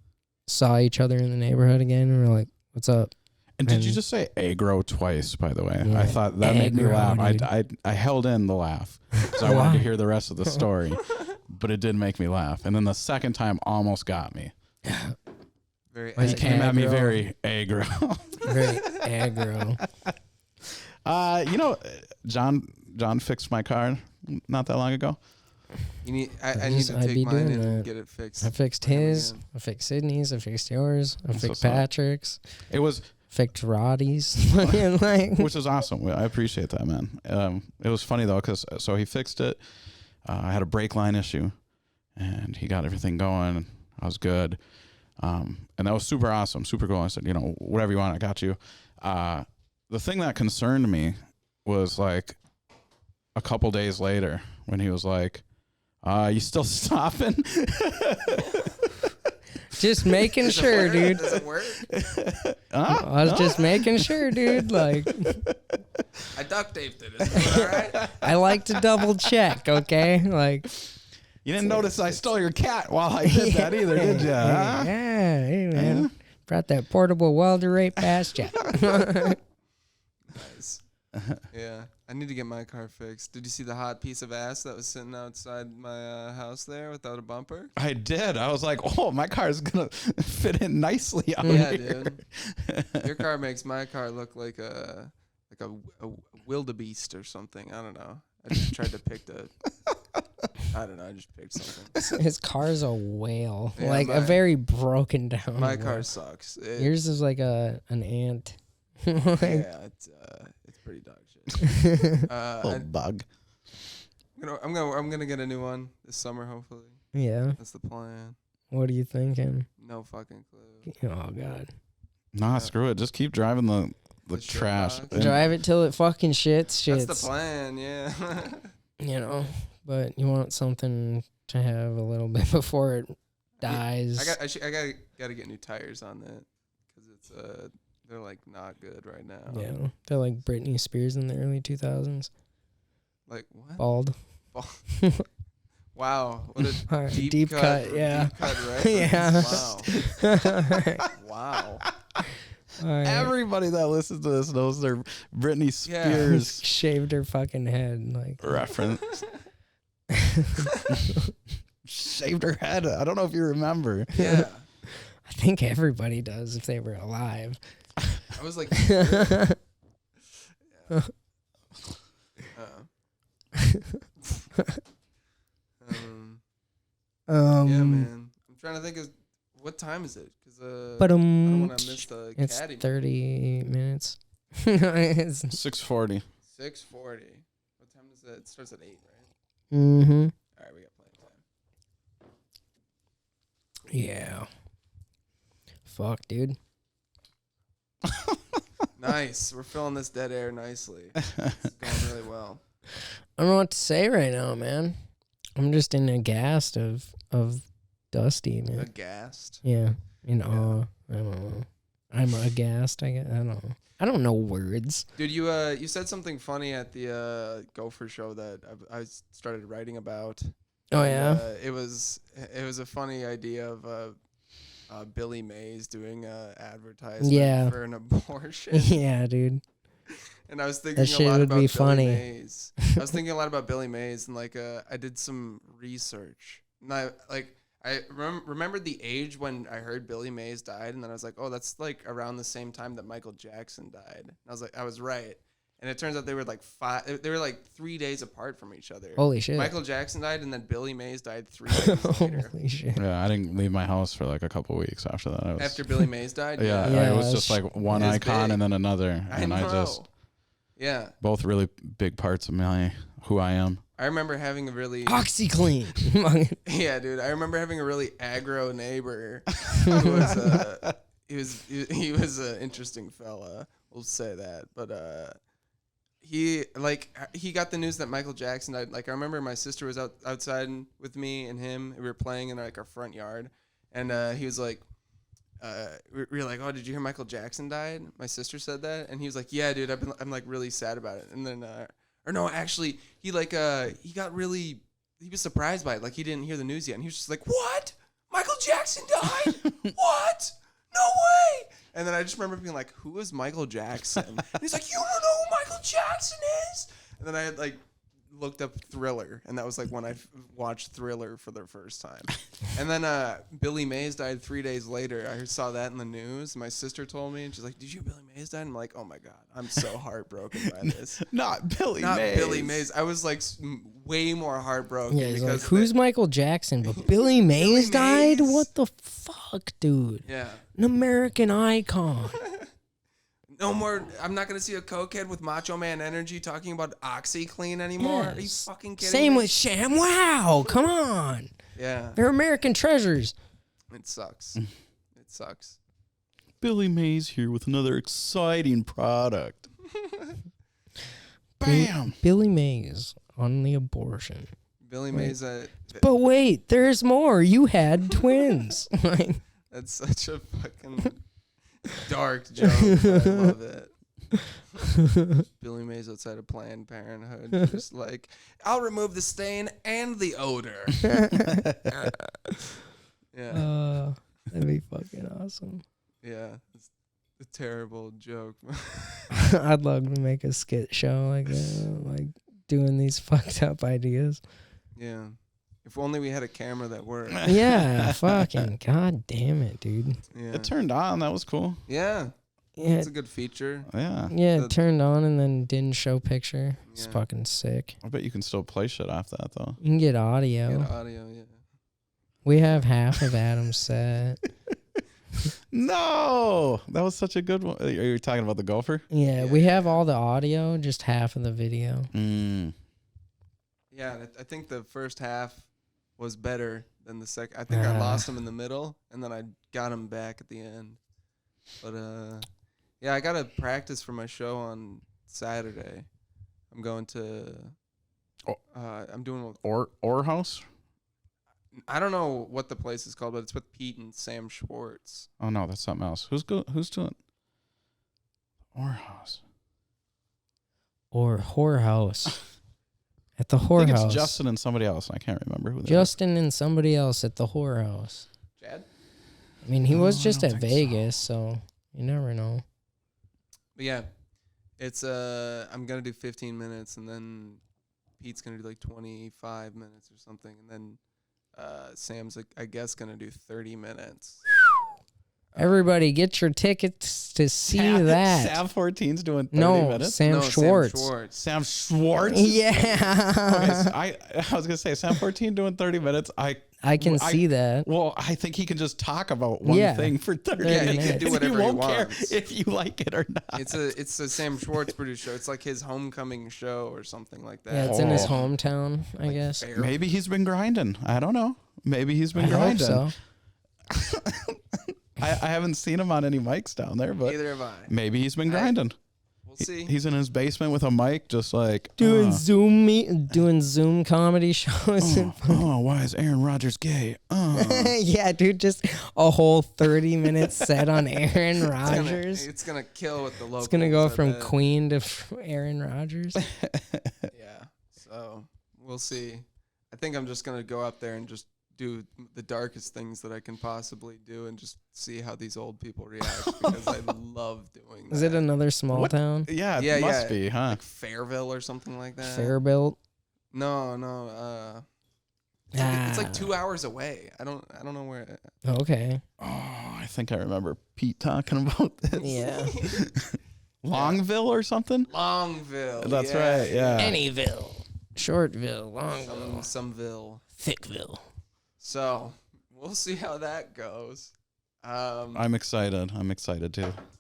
saw each other in the neighborhood again. And we're like, what's up?
And did you just say agro twice, by the way?
Yeah,
I thought that made me
aggro,
laugh. I held in the laugh because I wanted to hear the rest of the story, but it did make me laugh. And then the second time almost got me.
Very
He came at me very aggro.
Very aggro.
You know, John fixed my car not that long ago.
I need to take mine and get it fixed.
I fixed his. I fixed Sydney's. I fixed yours. I fixed Patrick's.
It was
fixed Roddy's. Like,
which is awesome. I appreciate that, man. It was funny though, because so he fixed it. I had a brake line issue, and he got everything going. I was good, and that was super awesome, super cool. I said, you know, whatever you want, I got you. The thing that concerned me was like a couple days later when he was like, you still stopping?
Just making sure, dude.
Does it work?
I was just making sure, dude. Like,
I duct taped it. Is it all right?
I like to double check, okay? Like,
You didn't notice I stole your cat while I did that either, did you? Huh?
Yeah, hey, man. Brought that portable welder right past you.
Nice. Yeah, I need to get my car fixed. Did you see the hot piece of ass that was sitting outside my house there without a bumper?
I did. I was like, oh, my car's going to fit in nicely out
Yeah,
here.
dude. Your car makes my car look like a wildebeest or something. I don't know. I just tried to pick I don't know. I just picked something.
His car's a whale.
Yeah,
like a very broken down
My
whale.
car sucks.
Yours is like an ant.
Yeah, it's pretty dog shit.
Little bug.
I'm gonna get a new one this summer, hopefully.
Yeah.
That's the plan.
What are you thinking?
No fucking clue.
Oh god.
Nah, screw it. Just keep driving the
shit
trash.
box.
And
Drive it till it fucking shits.
That's the plan. Yeah.
You know, but you want something to have a little bit before it dies.
I gotta get new tires on that because it's they're like not good right now.
Yeah, they're like Britney Spears in the early 2000s.
Like what?
Bald.
Wow, what a
deep cut. Yeah.
Deep cut reference.
Yeah.
Wow.
Right.
Everybody that listens to this knows their Britney Spears
Shaved her fucking head. Like
reference. Shaved her head. I don't know if you remember.
Yeah.
I think everybody does if they were alive.
I was like, yeah, man. I'm trying to think of what time is it? Because I don't want to miss the
it's
caddy.
30 minutes. It's
6:40.
6:40. What time is it? It starts at 8, right?
Mm-hmm.
All right, we got plenty of time.
Yeah. Fuck, dude.
Nice. We're filling this dead air nicely. It's going really well.
I don't know what to say right now, man. I'm just in aghast of Dusty, man.
Aghast.
Yeah. In awe. I don't know. I'm aghast, I guess. I don't know. I don't know words.
Dude, you said something funny at the Gopher show that I started writing about.
Oh, yeah?
It was a funny idea of Billy Mays doing advertisement for an abortion.
Yeah, dude.
And I was thinking
That
a
shit
lot
would
about
be
Billy
funny.
Mays. I was thinking a lot about Billy Mays, and like I did some research. And I remembered the age when I heard Billy Mays died, and then I was like, oh, that's like around the same time that Michael Jackson died. And I was like, I was right. And it turns out they were like 3 days apart from each other.
Holy shit.
Michael Jackson died, and then Billy Mays died 3 days later.
Holy shit.
Yeah, I didn't leave my house for like a couple weeks after that.
After Billy Mays died?
Yeah,
Yeah,
it was just like one
it was
icon
big.
and then another.
I
And
know.
I just,
Yeah.
both really big parts of who I am.
I remember having a really
OxyClean.
yeah, dude. I remember having a really aggro neighbor. Who was he was an interesting fella. We'll say that, but he got the news that Michael Jackson died. Like I remember my sister was outside with me and him. We were playing in like our front yard, and he was like, we were like, oh, did you hear Michael Jackson died? My sister said that, and he was like, yeah, dude, I'm like really sad about it. And then or no, actually, he was surprised by it. Like he didn't hear the news yet, and he was just like, what? Michael Jackson died? What? No way! And then I just remember being like, who is Michael Jackson? And he's like, you don't know who Michael Jackson is? And then I had like looked up Thriller, and that was like when I watched Thriller for the first time. And then Billy Mays died 3 days later. I saw that in the news. My sister told me, and she's like, did you hear Billy Mays died? And I'm like, oh my God, I'm so heartbroken by this.
Not Billy Mays.
I was like way more heartbroken.
Yeah, he's like, who's Michael Jackson? But Billy Mays died? What the fuck, dude?
Yeah.
An American icon.
No more. I'm not gonna see a cokehead with Macho Man energy talking about OxyClean anymore.
Yes.
Are you fucking kidding
Same
me?
with Sham. Wow, come on.
Yeah.
They're American treasures.
It sucks. It sucks.
Billy Mays here with another exciting product. Bam.
Billy Mays on the abortion.
Billy Mays.
But wait, there's more. You had twins. Like,
That's such a fucking dark joke. I love it. Billy Mays outside of Planned Parenthood, just like, I'll remove the stain and the odor. Yeah,
that'd be fucking awesome.
yeah, it's a terrible joke.
I'd love to make a skit show like that, like doing these fucked up ideas.
Yeah, if only we had a camera that worked.
Yeah, fucking god damn it, dude.
Yeah,
It turned on. That was cool.
yeah,
Yeah,
it's a good feature.
Yeah.
yeah, it turned on and then didn't show picture. It's
Yeah.
fucking sick.
I bet you can still play shit off that, though.
You can get audio.
Get audio, yeah.
We have half of Adam's set.
No! That was such a good one. Are you talking about the golfer?
Yeah, we have all the audio, just half of the video.
Yeah, I think the first half was better than the second. I think I lost him in the middle, and then I got him back at the end. But yeah, I gotta practice for my show on Saturday. I'm going to. I'm doing.
Or house?
I don't know what the place is called, but it's with Pete and Sam Schwartz.
Oh no, that's something else. Who's doing? Or house?
Or whorehouse. At the
I think
whorehouse.
it's Justin and somebody else. I can't remember who.
Justin and somebody else at the whorehouse.
Chad?
I mean, he was
No, I
just
don't
at
think so.
Vegas, so you never know.
But yeah, it's I'm gonna do 15 minutes, and then Pete's gonna do like 25 minutes or something, and then Sam's like, I guess gonna do 30 minutes.
Everybody, get your tickets to see that.
Sam 14's doing 30 minutes.
Sam Schwartz.
Sam Schwartz?
Yeah.
Okay, so I was going to say, Sam 14 doing 30 minutes. I
can see that.
Well, I think he can just talk about one thing for 30
Yeah,
minutes.
he can
do whatever
he won't
he
care
wants.
if you like it or not.
It's a Sam Schwartz produced show. It's like his homecoming show or something like that.
Yeah, it's in his
Oh.
hometown, I guess.
Fair.
Maybe he's been grinding. I don't know. Maybe he's been
I hope
grinding.
so.
I haven't seen him on any mics down there, but
Neither have I.
maybe he's been grinding.
We'll see.
He's in his basement with a mic, just like
Doing Zoom comedy shows.
why is Aaron Rodgers gay?
Yeah, dude, just a whole 30-minute set on Aaron Rodgers.
It's gonna kill with the locals.
It's gonna go
I
from
bet.
Queen to Aaron Rodgers.
Yeah. So we'll see. I think I'm just gonna go up there and just do the darkest things that I can possibly do and just see how these old people react because I love doing that.
Is it another small town?
Yeah, it must be, huh?
Like Fairville or something like that.
Fairbuilt?
No. It's like 2 hours away. I don't know where.
Okay.
Oh, I think I remember Pete talking about this.
Yeah.
Longville or something?
Longville.
That's right, yeah.
Anyville. Shortville. Longville.
Someville.
Thickville.
So we'll see how that goes.
I'm excited. I'm excited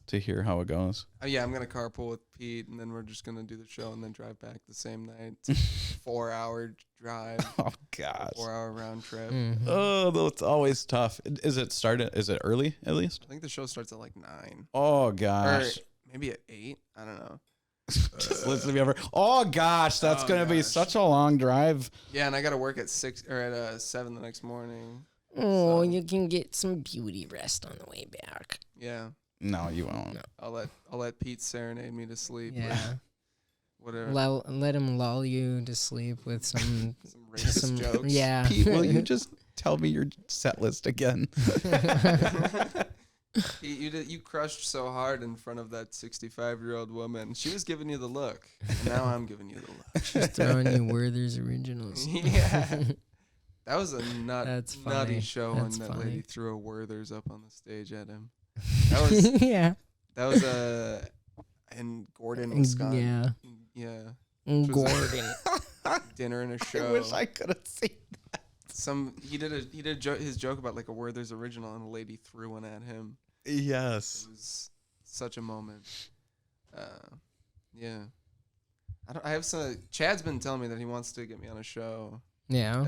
to hear how it goes.
Yeah, I'm gonna carpool with Pete, and then we're just gonna do the show and then drive back the same night. It's 4-hour drive,
Oh gosh.
4-hour round trip.
Mhm.
Oh, that's always tough. Is it early at least?
I think the show starts at like 9.
Oh
Or
gosh.
maybe at 8. I don't know.
Just listen to me ever. Oh gosh, that's
Oh,
gonna be
gosh.
such a long drive.
Yeah, and I got to work at 6 or at 7 the next morning.
Oh,
So-
you can get some beauty rest on the way back.
Yeah,
No, you won't.
No.
I'll let Pete serenade me to sleep.
Yeah.
Whatever.
Let him lull you to sleep with some
Some racist jokes.
Yeah.
Pete, will you just tell me your set list again?
Pete, you crushed so hard in front of that 65-year-old woman. She was giving you the look. And now I'm giving you the look.
Just throwing you Werther's originals.
Yeah. That was a
That's
nutty
funny.
show
That's
when that
funny.
lady threw a Werther's up on the stage at him. That was in Gordon, Wisconsin.
Yeah.
Yeah.
Gordon.
Dinner and a
I
show.
wish I could have seen.
He did his joke about like a Werther's original, and a lady threw one at him.
Yes.
It was such a moment. Yeah. I have some. Chad's been telling me that he wants to get me on a show
Yeah.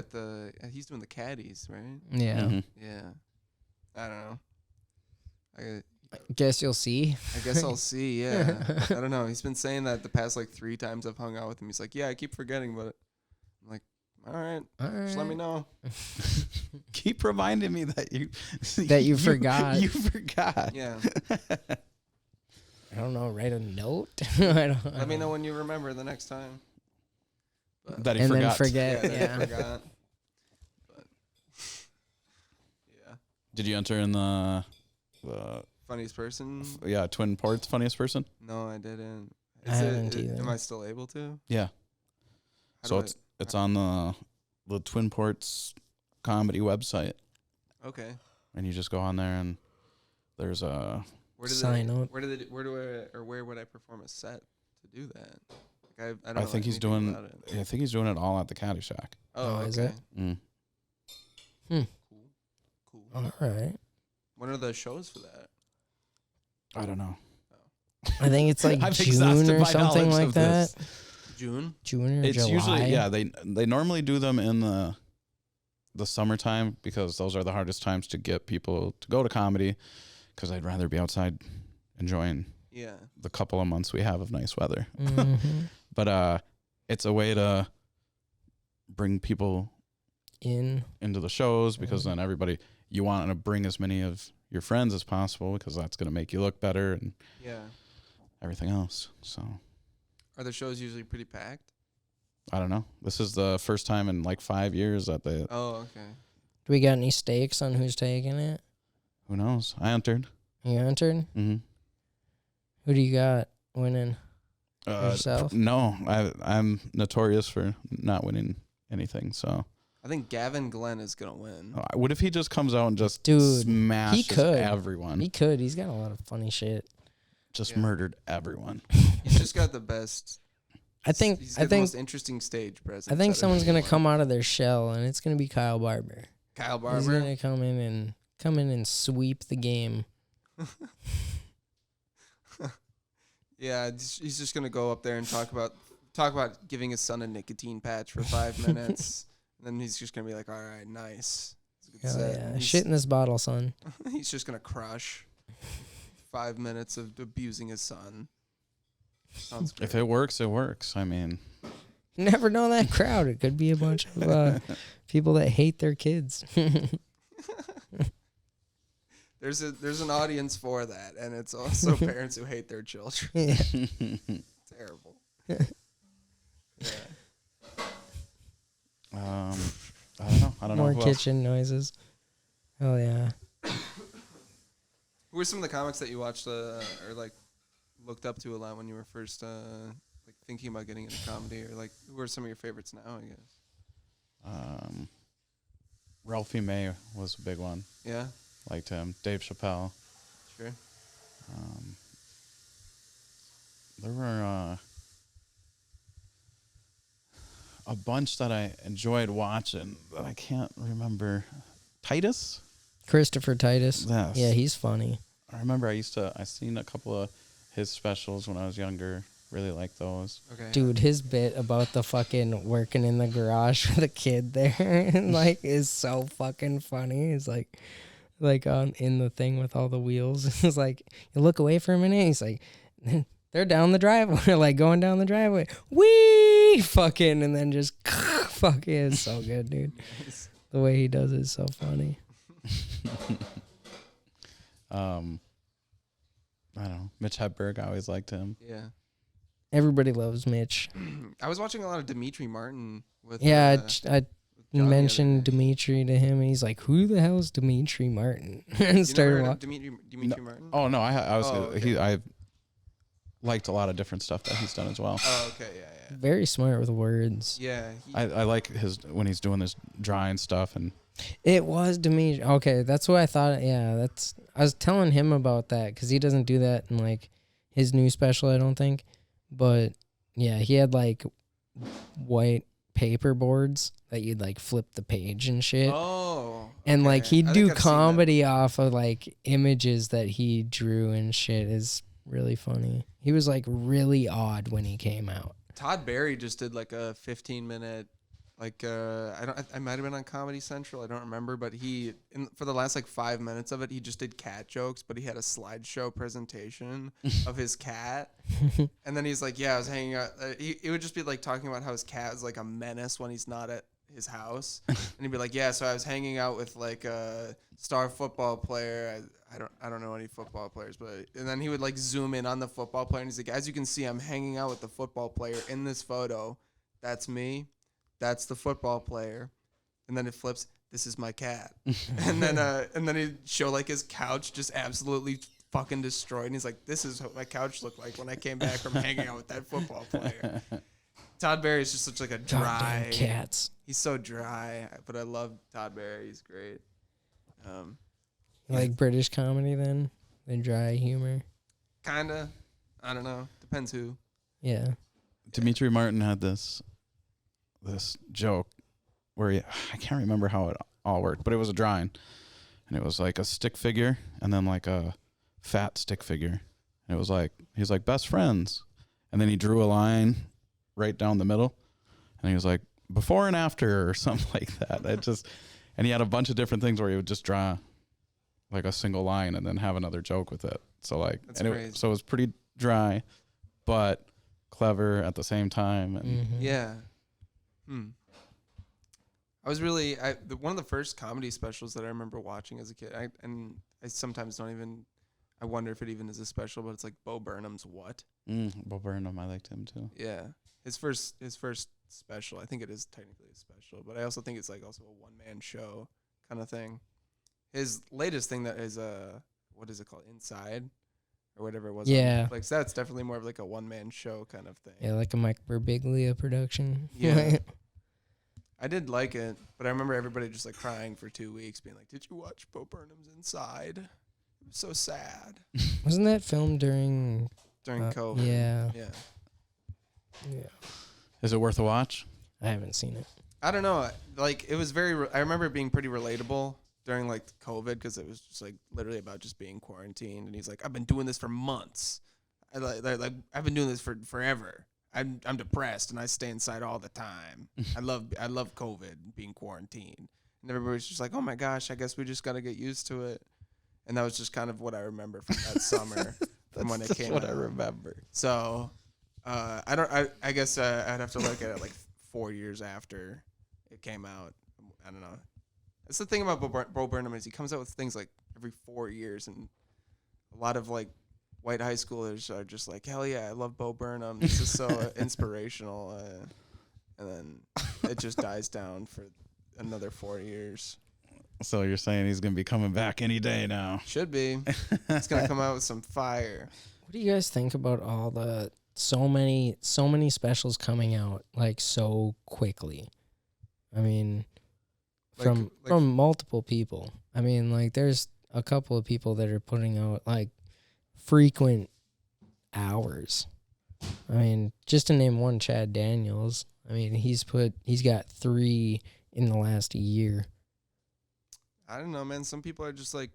he's doing the Caddies, right?
Yeah.
Mhm.
Yeah. I don't know. I
Guess you'll see.
guess I'll see. Yeah. I don't know. He's been saying that the past like 3 times I've hung out with him. He's like, yeah, I keep forgetting about it. I'm like, all right, just let me know.
Keep reminding me that you
forgot.
You forgot.
Yeah.
I don't know. Write a note. I don't.
Let me know when you remember the next time. But,
That he
And then
forgot.
forget.
that I
Yeah.
forgot. But yeah.
Did you enter in the
Funniest person?
Twin Ports funniest person?
No, I didn't.
I haven't either.
Am I still able to?
Yeah.
How
So
do
it's on the Twin Ports comedy website,
okay.
and you just go on there, and there's a
Where do
Sign up.
where would I perform a set to do that? Like I don't
I
know
think he's
anything
doing.
about it.
I think he's doing it all at the Caddy Shack.
Oh,
Oh, is
okay.
it?
Mm.
Cool.
All right.
When are the shows for that?
I don't know.
I think it's like
I've
June
exhausted
or
my
something
knowledge
like
of
that.
this.
June?
June or
It's
July.
usually they normally do them in the summertime because those are the hardest times to get people to go to comedy, because I'd rather be outside enjoying
Yeah.
the couple of months we have of nice weather.
Mhm.
But it's a way to bring people
In.
into the shows, because then you want to bring as many of your friends as possible, because that's going to make you look better and
Yeah.
everything else. So
Are the shows usually pretty packed?
I don't know. This is the first time in like 5 years that they.
Oh, okay.
Do we got any stakes on who's taking it?
Who knows? I entered.
You entered?
Mm-hmm.
Who do you got winning? Yourself?
No, I'm notorious for not winning anything. So
I think Gavin Glenn is gonna win.
what if he just comes out and just
Dude,
smashes
could.
everyone?
He could. He's got a lot of funny shit.
Just
Yeah.
murdered everyone.
He's just got the best.
I think
He's got the most interesting stage presence.
I think
out of
someone's gonna
anyone.
come out of their shell, and it's gonna be Kyle Barber.
Kyle
He's
Barber.
gonna come in and sweep the game.
Yeah, he's just gonna go up there and talk about giving his son a nicotine patch for 5 minutes. And then he's just gonna be like, "All right, nice." It's a good
Hell
set.
yeah.
He's-
Shit in this bottle, son.
He's just gonna crush 5 minutes of abusing his son. Sounds great.
If it works, it works. I mean,
You never know that crowd. It could be a bunch of people that hate their kids.
There's an audience for that, and it's also parents who hate their children.
Yeah.
Terrible. Yeah.
I don't
More
know. Who else.
kitchen noises. Oh yeah.
Who were some of the comics that you watched or like looked up to a lot when you were first like thinking about getting into comedy, or like who are some of your favorites now? I guess.
Ralphie May was a big one.
Yeah.
Liked him. Dave Chappelle.
Sure.
There were a bunch that I enjoyed watching that I can't remember. Titus?
Christopher Titus.
Yes.
Yeah, he's funny.
I remember I seen a couple of his specials when I was younger. really like those.
Okay.
Dude, his bit about the fucking working in the garage with a kid there, and like, is so fucking funny. He's like on in the thing with all the wheels. It's like, you look away for a minute. He's like, they're down the driveway, like going down the driveway. Wee, fucking, and then just fucking. It's so good, dude.
Nice.
The way he does it is so funny.
I don't know. Mitch Hedberg, I always liked him.
Yeah.
Everybody loves Mitch.
I was watching a lot of Dimitri Martin with.
Yeah, I
with John the other
mentioned
day.
Dimitri to him, and he's like, "Who the hell is Dimitri Martin?" And
You never
started
heard of
watching.
Dimitri Martin?
Oh no, I was
Oh, okay.
I liked a lot of different stuff that he's done as well.
Oh, okay, yeah.
Very smart with words.
Yeah.
I like his when he's doing this drawing stuff and
It was Dimitri. Okay, that's what I thought. Yeah, I was telling him about that because he doesn't do that in like his new special, I don't think. But yeah, he had like white paper boards that you'd like flip the page and shit.
Oh.
And like
okay.
he'd
I
do
think I've seen that.
comedy off of like images that he drew and shit. Is really funny. He was like really odd when he came out.
Todd Barry just did like a 15-minute, like I might have been on Comedy Central, I don't remember, but for the last like 5 minutes of it, he just did cat jokes, but he had a slideshow presentation of his cat, and then he's like, yeah, I was hanging out. He would just be like talking about how his cat is like a menace when he's not at his house, and he'd be like, yeah, so I was hanging out with like a star football player. I don't know any football players, but and then he would like zoom in on the football player, and he's like, as you can see, I'm hanging out with the football player in this photo. That's me. That's the football player. And then it flips. This is my cat. and then he'd show like his couch just absolutely fucking destroyed. And he's like, this is what my couch looked like when I came back from hanging out with that football player. Todd Barry is just such like a dry
Goddamn cats.
He's so dry, but I love Todd Barry. He's great.
Like British comedy then? The dry humor.
Kinda. I don't know. Depends who.
Yeah.
Dimitri Martin had this joke where I can't remember how it all worked, but it was a drawing, and it was like a stick figure and then like a fat stick figure, and it was like he's like best friends, and then he drew a line right down the middle, and he was like before and after or something like that. And he had a bunch of different things where he would just draw like a single line and then have another joke with it. So like,
That's
and
crazy.
so it was pretty dry, but clever at the same time. And
Mhm.
Yeah. I was really one of the first comedy specials that I remember watching as a kid. I sometimes don't even. I wonder if it even is a special, but it's like Bo Burnham's What?
Bo Burnham, I liked him too.
Yeah, his first special. I think it is technically a special, but I also think it's like also a one-man show kind of thing. His latest thing that is what is it called? Inside or whatever it was.
Yeah.
Like that's definitely more of like a one-man show kind of thing.
Yeah, like a Mike Birbiglia production.
Yeah. I did like it, but I remember everybody just like crying for 2 weeks, being like, "Did you watch Bo Burnham's Inside? It was so sad."
Wasn't that filmed during
COVID.
Yeah.
Yeah.
Yeah.
Is it worth a watch?
I haven't seen it.
I don't know. Like it was I remember it being pretty relatable during like COVID because it was just like literally about just being quarantined. And he's like, "I've been doing this for months. I've been doing this for forever. I'm depressed and I stay inside all the time. I love COVID, being quarantined." And everybody's just like, "Oh my gosh, I guess we just got to get used to it." And that was just kind of what I remember from that summer, from when it came out.
That's what I remember.
So, I guess I'd have to look at it like 4 years after it came out. I don't know. That's the thing about Bo Burnham is he comes out with things like every 4 years, and a lot of like white high schoolers are just like, hell yeah, I love Bo Burnham. This is so inspirational. And then it just dies down for another 4 years.
So you're saying he's gonna be coming back any day now?
Should be. It's gonna come out with some fire.
What do you guys think about all the so many specials coming out like so quickly? I mean, from multiple people. I mean, like there's a couple of people that are putting out like frequent hours. I mean, just to name one, Chad Daniels. I mean, he's got 3 in the last year.
I don't know, man. Some people are just like,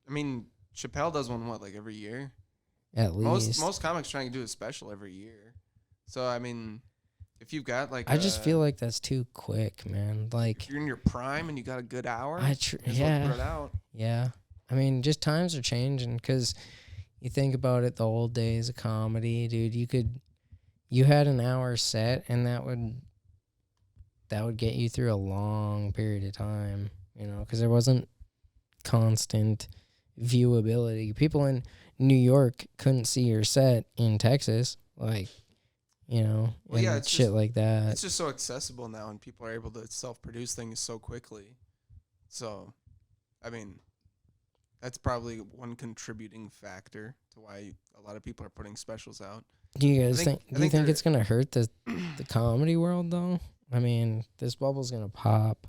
I mean, Chappelle does one, like every year?
at least.
Most comics trying to do a special every year. So I mean, if you've got like,
I just feel like that's too quick, man. Like,
if you're in your prime and you got a good hour,
yeah,
put it out.
yeah. I mean, just times are changing because you think about it, the old days of comedy, dude. You had an hour set, and that would get you through a long period of time, you know, because there wasn't constant viewability. People in New York couldn't see your set in Texas, like, you know,
Well, yeah, it's
shit
just,
like that.
It's just so accessible now, and people are able to self-produce things so quickly. So, I mean, that's probably one contributing factor to why a lot of people are putting specials out.
Do you guys think
do you think
it's gonna hurt the comedy world though? I mean, this bubble's gonna pop.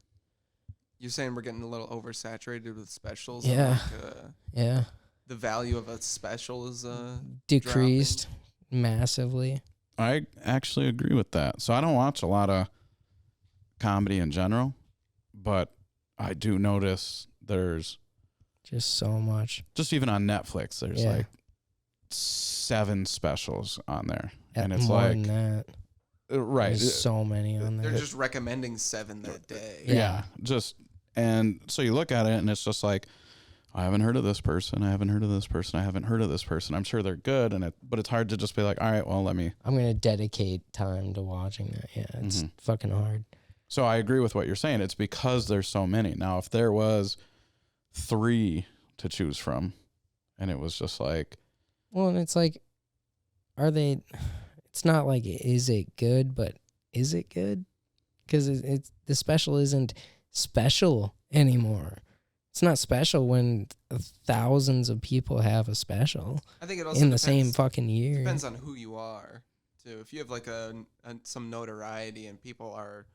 You're saying we're getting a little oversaturated with specials?
Yeah.
And
Yeah.
the value of a special is
Decreased massively.
I actually agree with that. So I don't watch a lot of comedy in general, but I do notice there's
just so much.
Just even on Netflix, there's like 7 specials on there, and it's
more
like
than that.
Right,
there's so many on there.
They're just recommending 7 that day.
Yeah, just and so you look at it, and it's just like, I haven't heard of this person. I haven't heard of this person. I haven't heard of this person. I'm sure they're good, but it's hard to just be like, all right, well, I'm
gonna dedicate time to watching that. Yeah, it's fucking hard.
So I agree with what you're saying. It's because there's so many. Now, if there was 3 to choose from, and it was just like,
well, and it's like, are they? It's not like, is it good, but is it good? Because it's the special isn't special anymore. It's not special when thousands of people have a special.
I think it also
in the same fucking year.
Depends on who you are, too. If you have like some notoriety and people are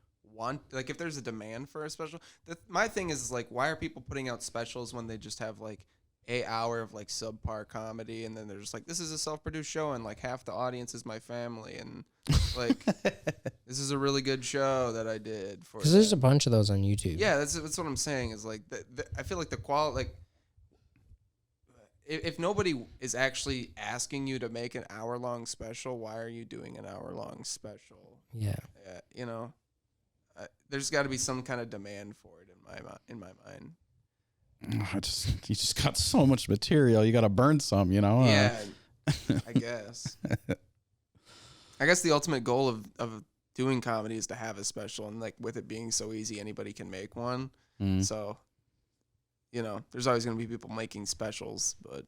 if there's a demand for a special. My thing is like, why are people putting out specials when they just have like an hour of like subpar comedy, and then they're just like, this is a self-produced show, and like half the audience is my family, and like this is a really good show that I did for.
Because there's a bunch of those on YouTube.
Yeah, that's what I'm saying. Is like I feel like the quality, like if nobody is actually asking you to make an hour-long special, why are you doing an hour-long special?
Yeah.
You know, there's got to be some kind of demand for it in my mind.
You just got so much material. You got to burn some, you know?
Yeah, I guess. I guess the ultimate goal of doing comedy is to have a special, and like with it being so easy, anybody can make one. So, you know, there's always going to be people making specials, but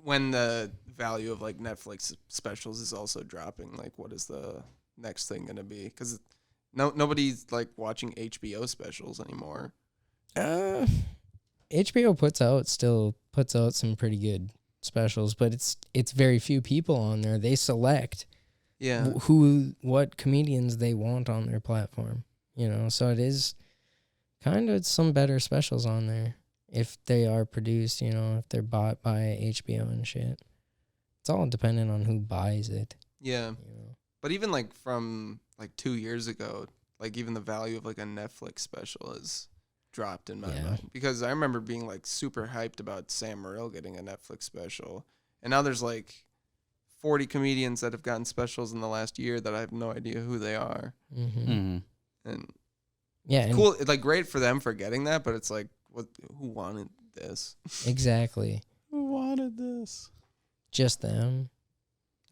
when the value of like Netflix specials is also dropping, like what is the next thing going to be? Because nobody's like watching HBO specials anymore.
HBO still puts out some pretty good specials, but it's very few people on there. They select what comedians they want on their platform, you know. So it is kind of some better specials on there if they are produced, you know, if they're bought by HBO and shit. It's all dependent on who buys it.
Yeah.
You know?
But even like from like 2 years ago, like even the value of like a Netflix special has dropped in my mind, because I remember being like super hyped about Sam Morril getting a Netflix special, and now there's like 40 comedians that have gotten specials in the last year that I have no idea who they are. And
yeah,
cool. It's like great for them for getting that, but it's like, who wanted this?
Exactly.
Who wanted this?
Just them.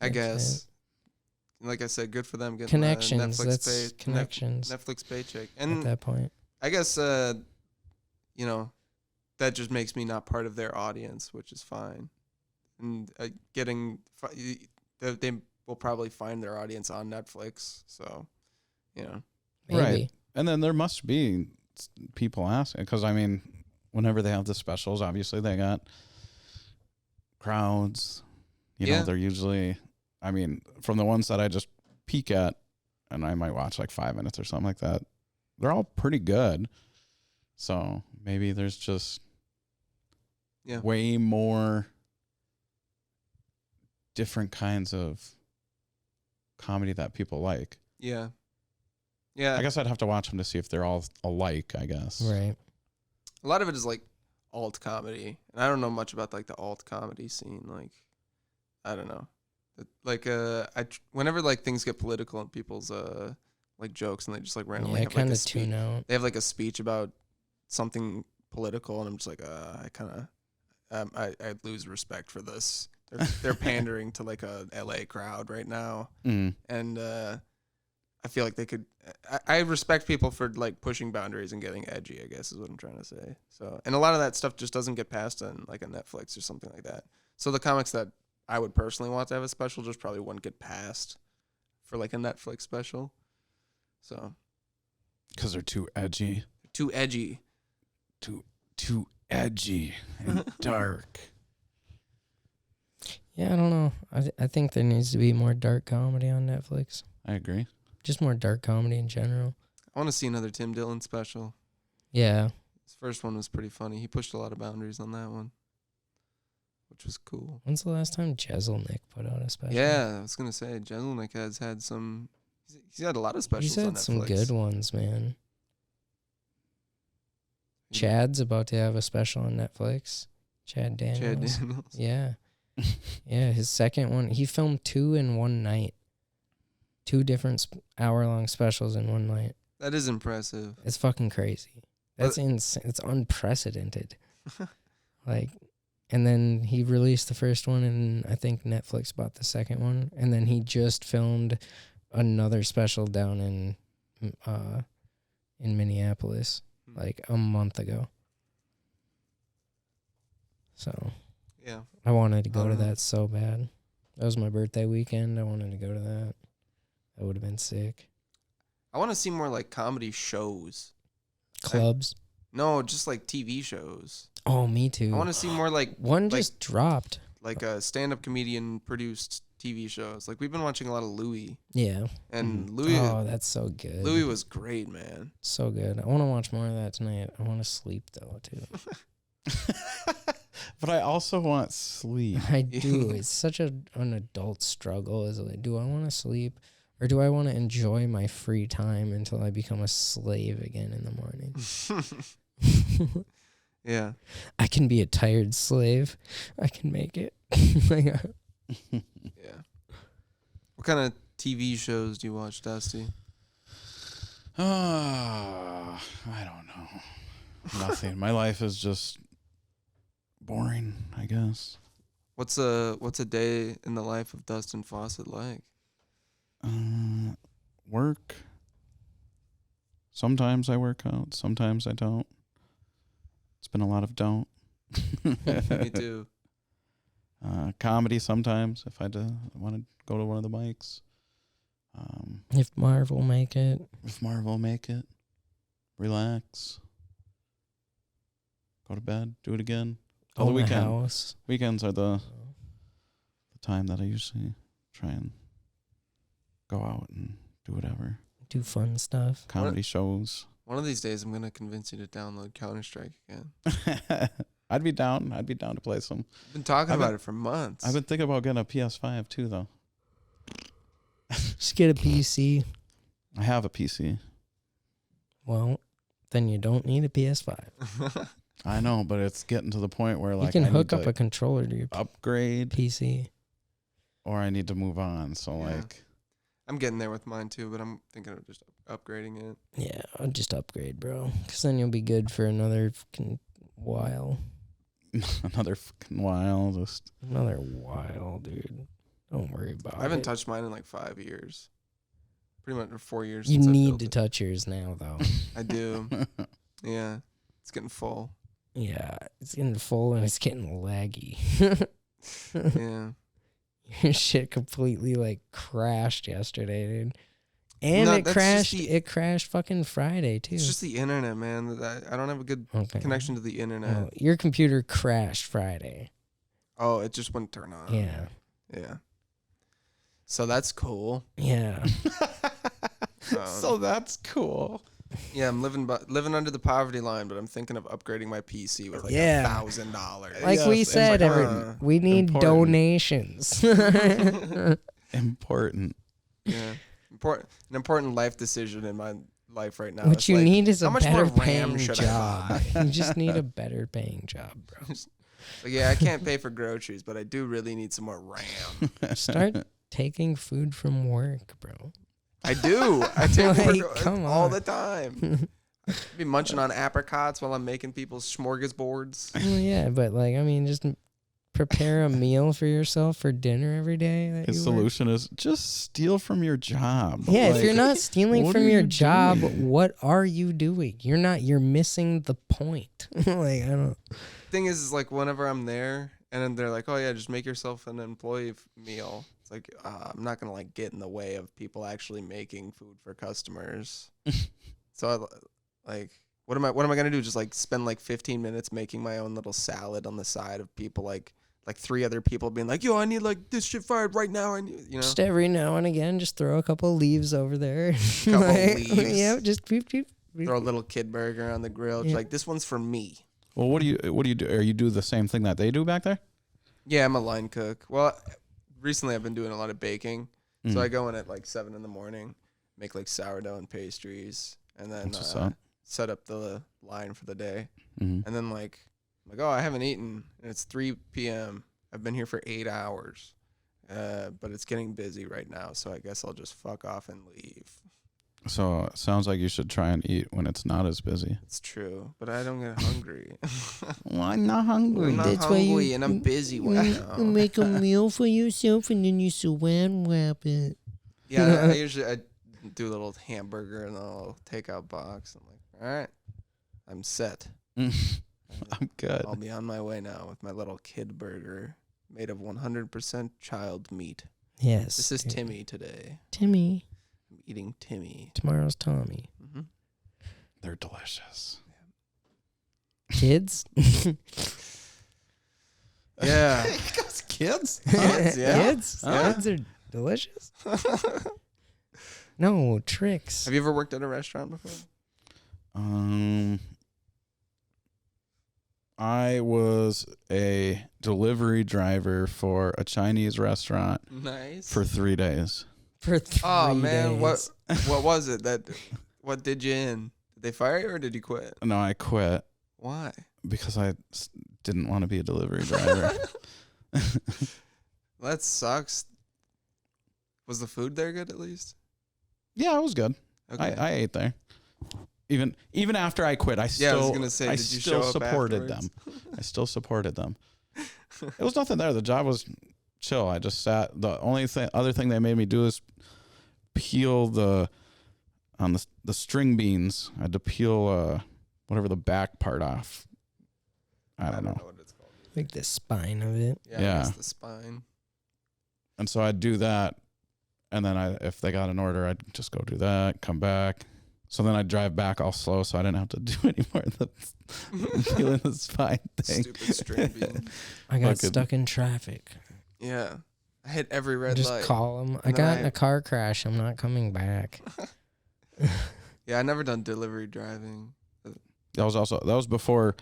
I guess. Like I said, good for them getting
connections.
Netflix
Connections.
Netflix paycheck. And
at that point,
I guess you know, that just makes me not part of their audience, which is fine. And they will probably find their audience on Netflix, so you know.
maybe.
Right. And then there must be people asking, because I mean, whenever they have the specials, obviously they got crowds. You know, they're usually, I mean, from the ones that I just peek at, and I might watch like 5 minutes or something like that, they're all pretty good. So maybe there's just way more different kinds of comedy that people like.
Yeah. Yeah.
I guess I'd have to watch them to see if they're all alike, I guess.
Right.
A lot of it is like alt comedy, and I don't know much about like the alt comedy scene. Like, I don't know. Like whenever like things get political and people's like jokes and they just like randomly have like a speech. They have like a speech about something political, and I'm just like I kind of I lose respect for this. They're pandering to like a LA crowd right now, and I feel like they could. I respect people for like pushing boundaries and getting edgy, I guess is what I'm trying to say. So, and a lot of that stuff just doesn't get passed on like a Netflix or something like that. So the comics that I would personally want to have a special just probably wouldn't get passed for like a Netflix special. So,
because they're too edgy.
Too edgy.
Too edgy and dark.
Yeah, I don't know. I think there needs to be more dark comedy on Netflix.
I agree.
Just more dark comedy in general.
I want to see another Tim Dillon special.
Yeah.
His first one was pretty funny. He pushed a lot of boundaries on that one, which was cool.
When's the last time Jezelnik put out a special?
Yeah, I was going to say, Jezelnik has had some... He's had a lot of specials on Netflix.
He's had some good ones, man. Chad's about to have a special on Netflix. Chad Daniels. Yeah. Yeah, his second one. He filmed 2 in one night. 2 different hour-long specials in one night.
That is impressive.
It's fucking crazy. That's insane. It's unprecedented. Like, and then he released the first one, and I think Netflix bought the second one. And then he just filmed another special down in Minneapolis, like a month ago. So,
yeah,
I wanted to go to that so bad. That was my birthday weekend. I wanted to go to that. That would have been sick.
I want to see more like comedy shows.
Clubs?
No, just like TV shows.
Oh, me too.
I want to see more like...
One just dropped.
Like stand-up comedian produced TV shows. Like we've been watching a lot of Louis.
Yeah.
And Louis...
Oh, that's so good.
Louis was great, man.
So good. I want to watch more of that tonight. I want to sleep, though, too.
But I also want sleep.
I do. It's such an adult struggle. Is like, do I want to sleep or do I want to enjoy my free time until I become a slave again in the morning?
Yeah.
I can be a tired slave. I can make it.
Yeah. What kind of TV shows do you watch, Dusty?
I don't know. Nothing. My life is just boring, I guess.
What's a day in the life of Dustin Fawcett like?
Work. Sometimes I work out. Sometimes I don't. It's been a lot of don't.
Me too.
Comedy sometimes if I want to go to one of the mics.
If Marvel make it.
Relax. Go to bed. Do it again.
Own the weekend. House.
Weekends are the time that I usually try and go out and do whatever.
Do fun stuff.
Comedy shows.
One of these days, I'm going to convince you to download Counter-Strike again.
I'd be down to play some.
I've been talking about it for months.
I've been thinking about getting a PS5 too, though.
Just get a PC.
I have a PC.
Well, then you don't need a PS5.
I know, but it's getting to the point where like
you can
I
hook
need
up
to
a controller to your
upgrade
PC,
or I need to move on. So like,
I'm getting there with mine too, but I'm thinking of just upgrading it.
Yeah, I'll just upgrade, bro, because then you'll be good for another fucking while.
Another fucking while,
another while, dude. Don't worry about it.
I haven't touched mine in like 5 years. Pretty much 4 years.
You need to touch yours now, though.
I do. Yeah, it's getting full.
Yeah, it's getting full and it's getting laggy.
Yeah.
Your shit completely like crashed yesterday, dude. And it crashed fucking Friday too.
It's just the internet, man. I don't have a good connection to the internet.
Well, your computer crashed Friday.
Oh, it just wouldn't turn on.
Yeah.
Yeah. So that's cool.
Yeah.
So that's cool.
Yeah, I'm living under the poverty line, but I'm thinking of upgrading my PC with like $1,000.
Like we said, we need donations.
Important.
Yeah, an important life decision in my life right now.
What
It's
you
like,
need is a
how much more
better
RAM
paying
should I
job.
buy?
You just need a better paying job, bro.
Like, yeah, I can't pay for groceries, but I do really need some more RAM.
Start taking food from work, bro.
I do. I take
Like,
work
come
all
on.
the time. I be munching on apricots while I'm making people's smorgasbords.
Well, yeah, but like, I mean, just prepare a meal for yourself for dinner every day. That
His
you work.
solution is just steal from your job.
Yeah,
Like,
if you're not stealing
what
from
are
your
you
job,
doing?
what are you doing? You're missing the point. Like, I don't.
Thing is like whenever I'm there and then they're like, oh yeah, just make yourself an employee meal. It's like I'm not gonna like get in the way of people actually making food for customers. So like, what am I gonna do? Just like spend like 15 minutes making my own little salad on the side of people like 3 other people being like, yo, I need like this shit fired right now. I need, you know.
Just every now and again, just throw a couple leaves over there.
Couple leaves.
Yeah, just beep, beep, beep.
Throw a little kid burger on the grill. Just
Yeah.
like, this one's for me.
Well, what do you do? Are you do the same thing that they do back there?
Yeah, I'm a line cook. Well, recently I've been doing a lot of baking. So
Mm.
I go in at like 7 in the morning, make like sourdough and pastries, and then
That's what's up.
set up the line for the day.
Mhm.
And then like, oh, I haven't eaten, and it's 3 p.m. I've been here for 8 hours, but it's getting busy right now, so I guess I'll just fuck off and leave.
So it sounds like you should try and eat when it's not as busy.
It's true, but I don't get hungry.
Well, I'm not hungry.
I'm not
That's why
hungry,
you-
and I'm busy right now.
Make a meal for yourself and then you saran wrap it.
Yeah, I do a little hamburger in a little takeout box. I'm like, all right, I'm set.
I'm good.
I'll be on my way now with my little kid burger made of 100% child meat.
Yes.
This is
dude.
Timmy today.
Timmy.
I'm eating Timmy.
Tomorrow's Tommy.
Mm-hmm.
They're delicious.
Kids?
Yeah.
Kids?
Kids, yeah.
Kids?
Yeah.
Kids are delicious? No, tricks.
Have you ever worked at a restaurant before?
I was a delivery driver for a Chinese restaurant
Nice.
for 3 days.
For 3
Oh man,
days.
what was it what did you in? Did they fire you or did you quit?
No, I quit
Why?
because I didn't want to be a delivery driver.
That sucks. Was the food there good at least?
Yeah, it was good.
Okay.
I ate there. Even after I quit, I
Yeah, I was
still
gonna say,
I
did you
still
show up
supported
afterwards?
them. I still supported them. It was nothing there. The job was chill. I just sat. The only other thing they made me do is peel the string beans. I had to peel whatever the back part off. I don't know.
what it's called.
Like the spine of it.
Yeah, I
Yeah.
guess the spine.
And so I'd do that, and then if they got an order, I'd just go do that, come back. So then I'd drive back all slow, so I didn't have to do any more of the peeling the spine thing.
Stupid string bean.
I got
Fucking-
stuck in traffic.
Yeah. I hit every red
Just
light.
call them. I
And then
got in
I-
a car crash. I'm not coming back.
Yeah, I never done delivery driving.
That was before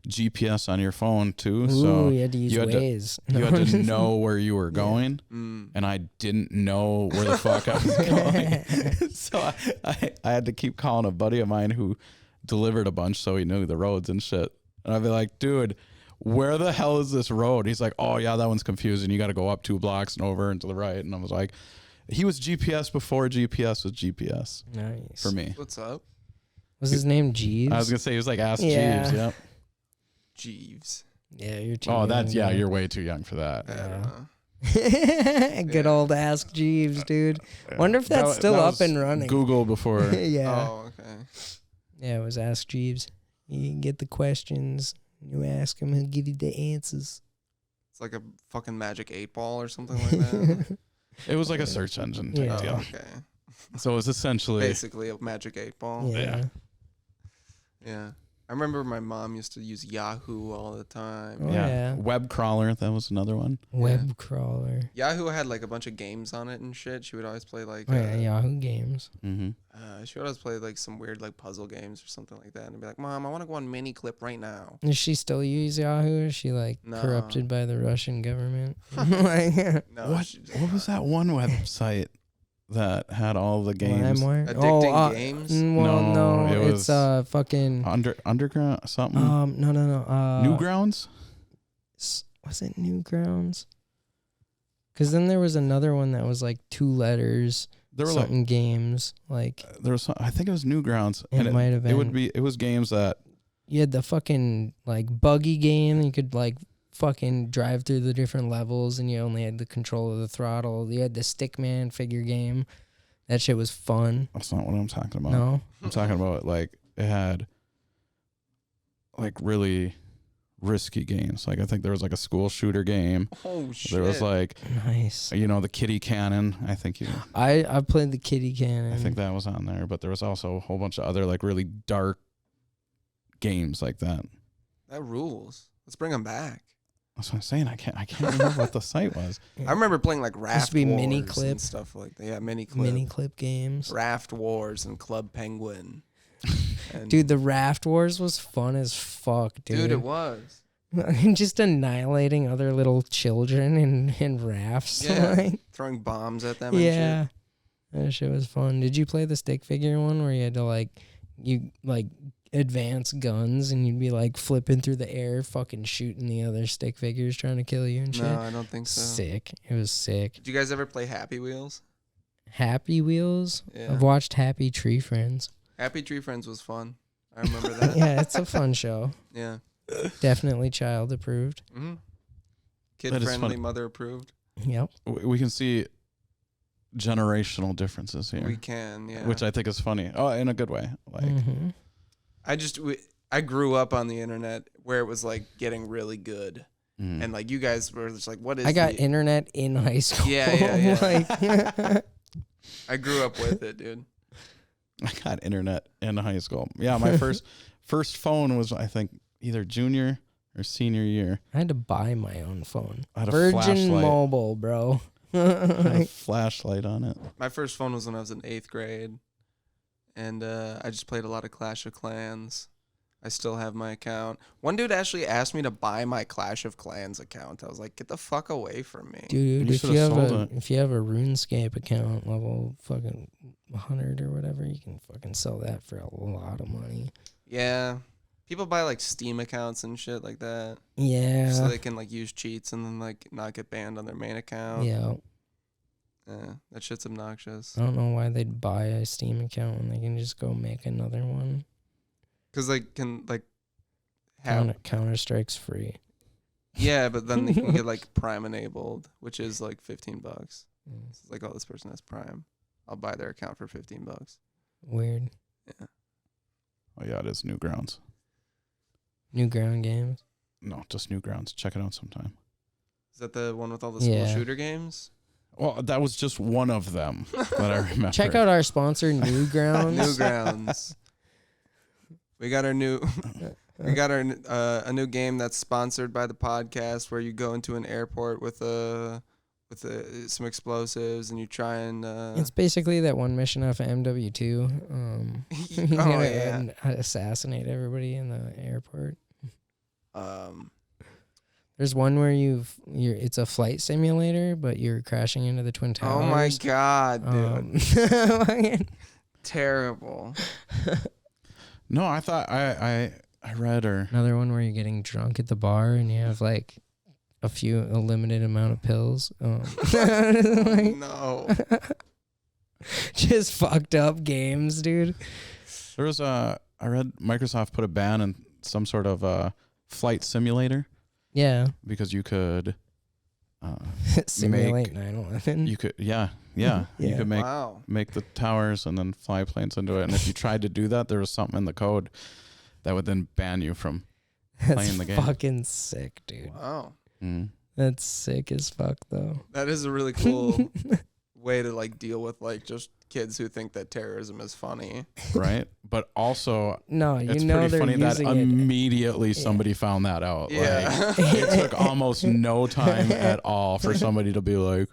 GPS on your phone too.
Ooh,
So
you had to use
you had to-
Waze.
you had to know where you were going,
Mm.
and I didn't know where the fuck I was going. So I had to keep calling a buddy of mine who delivered a bunch, so he knew the roads and shit. And I'd be like, dude, where the hell is this road? He's like, oh yeah, that one's confusing. You got to go up 2 blocks and over and to the right. And I was like, he was GPS before GPS was GPS
Nice.
for me.
What's up?
Was his name Jeeves?
I was gonna say he was like Ask
Yeah.
Jeeves. Yep.
Jeeves.
Yeah, you're too
Oh,
young,
that's yeah.
dude.
You're way too young for that.
I don't know.
Good old Ask Jeeves, dude. Wonder if that's
That
still up
was
and running.
Google before.
Yeah.
Oh, okay.
Yeah, it was Ask Jeeves. You can get the questions. You ask him, he'll give you the answers.
It's like a fucking magic 8-ball or something like that.
It was like a search engine type
Yeah.
Oh,
deal.
okay.
So it was essentially
Basically a magic 8-ball.
Yeah.
Yeah. I remember my mom used to use Yahoo all the time.
Oh, yeah.
web crawler. That was another one.
Web crawler.
Yahoo had like a bunch of games on it and shit. She would always play like
Oh, yeah, Yahoo Games.
Mm-hmm.
she would always play like some weird like puzzle games or something like that and be like, Mom, I want to go on Mini Clip right now.
Does she still use Yahoo? Or is she like
No.
corrupted by the Russian government? Like,
No,
What?
she-
What was that one website? that had all the games.
LimeWire?
Addicting Games?
Well,
No, it
it's
was
fucking
Underground something.
no.
Newgrounds?
Was it Newgrounds? Because then there was another one that was like 2 letters.
There were
something games like
there was I think it was Newgrounds.
It might have been.
It was games that
you had the fucking like buggy game. You could like fucking drive through the different levels, and you only had the control of the throttle. You had the Stickman figure game. That shit was fun.
That's not what I'm talking about.
No,
I'm talking about like it had like really risky games. Like I think there was like a school shooter game.
Oh shit!
There was like
nice.
the kitty cannon. I think
I played the kitty cannon.
I think that was on there, but there was also a whole bunch of other like really dark games like that.
That rules. Let's bring them back.
That's what I'm saying. I can't remember what the site was.
I remember playing like Raft
be
Wars
Mini
and
Clip.
stuff like that. Yeah, Mini
clip games.
Raft Wars and Club Penguin. And
Dude, the Raft Wars was fun as fuck, dude.
Dude, it was.
Just annihilating other little children in rafts.
Yeah,
like,
throwing bombs at them.
yeah, that shit was fun. Did you play the stick figure one where you had to advance guns and you'd be like flipping through the air, fucking shooting the other stick figures trying to kill you and shit?
No, I don't think so.
Sick. It was sick.
Did you guys ever play Happy Wheels?
Happy Wheels?
Yeah.
I've watched Happy Tree Friends.
Happy Tree Friends was fun. I remember that.
Yeah, it's a fun show.
Yeah.
Definitely child approved.
Mm-hmm.
That
Kid
is
friendly,
funny.
mother approved.
Yep.
We can see generational differences here,
We can, yeah.
which I think is funny. Oh, in a good way. Like
Mhm.
I grew up on the internet where it was like getting really good.
mm.
And like you guys were just like, what is
I got
the...
internet in high school.
Yeah.
Like,
I grew up with it, dude.
I got internet in high school. Yeah, my first phone was I think either junior or senior year.
I had to buy my own phone.
I had a
Virgin
flashlight.
Mobile, bro.
I had a flashlight on it.
My first phone was when I was in 8th grade. And I just played a lot of Clash of Clans. I still have my account. One dude actually asked me to buy my Clash of Clans account. I was like, get the fuck away from me.
Dude,
You
if
should've
you have
sold
if you have a RuneScape account level fucking 100 or whatever, you can fucking sell that for a lot of money.
Yeah. People buy like Steam accounts and shit like that.
Yeah.
So they can like use cheats and then like not get banned on their main account.
Yeah.
Yeah, that shit's obnoxious.
I don't know why they'd buy a Steam account when they can just go make another one.
Because they can like have
Counter-Strike's free.
yeah, but then they can get like Prime enabled, which is like $15. It's like, oh, this person has Prime. I'll buy their account for $15.
Weird.
Yeah.
Oh yeah, it is Newgrounds.
Newground Games.
No, just Newgrounds. Check it out sometime.
Is that the one with all the school
Yeah.
shooter games?
Well, that was just one of them that I remember.
Check out our sponsor, Newgrounds.
Newgrounds. We got our new a new game that's sponsored by the podcast where you go into an airport with some explosives and you try and
It's basically that one mission off of MW2. You
oh
gotta
yeah.
assassinate everybody in the airport.
Um
There's one where it's a flight simulator, but you're crashing into the Twin Towers.
oh my god, dude. Terrible.
No, I thought I read or
Another one where you're getting drunk at the bar and you have like a limited amount of pills. Like,
No.
just fucked up games, dude.
there was I read Microsoft put a ban on some sort of flight simulator
Yeah.
because you could
Simulate 9/11.
you could you could
Wow.
make the towers and then fly planes into it, and if you tried to do that, there was something in the code that would then ban you from
That's
playing the game.
fucking sick, dude.
Wow.
Mm.
That's sick as fuck, though.
That is a really cool way to like deal with like just kids who think that terrorism is funny.
Right, but also
No,
it's
you know
pretty
they're
funny that
using it.
immediately somebody found that out.
Yeah.
Like, it took almost no time at all for somebody to be like,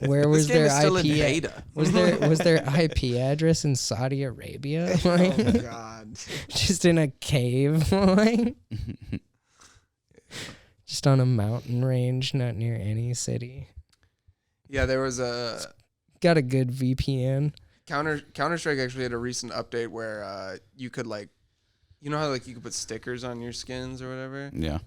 Where was
This game
their
is still in
IP?
beta.
Was their IP address in Saudi Arabia? Like,
Oh god.
just in a cave, like, just on a mountain range, not near any city.
Yeah, there was a
Got a good VPN.
Counter-Strike actually had a recent update where you could like, you know how like you could put stickers on your skins or whatever?
Yeah.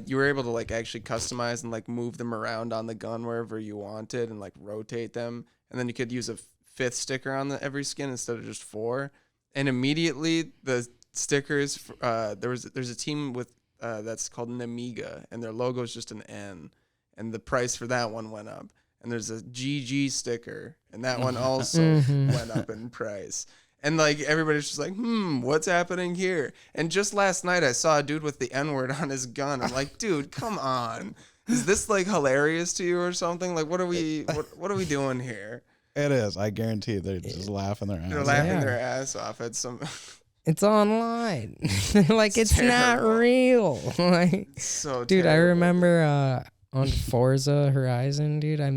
You were able to like actually customize and like move them around on the gun wherever you wanted and like rotate them. And then you could use a fifth sticker on every skin instead of just 4. And immediately the stickers, there's a team with that's called an Amiga, and their logo is just an N, and the price for that one went up. And there's a GG sticker, and that one also went up in price. And like everybody's just like, what's happening here? And just last night I saw a dude with the N-word on his gun. I'm like, dude, come on. Is this like hilarious to you or something? Like what are we doing here?
It is. I guarantee they're just laughing their ass.
They're laughing their ass off at some
It's online. Like it's not
terrible.
real. Like
so
dude,
terrible.
I remember on Forza Horizon, dude, I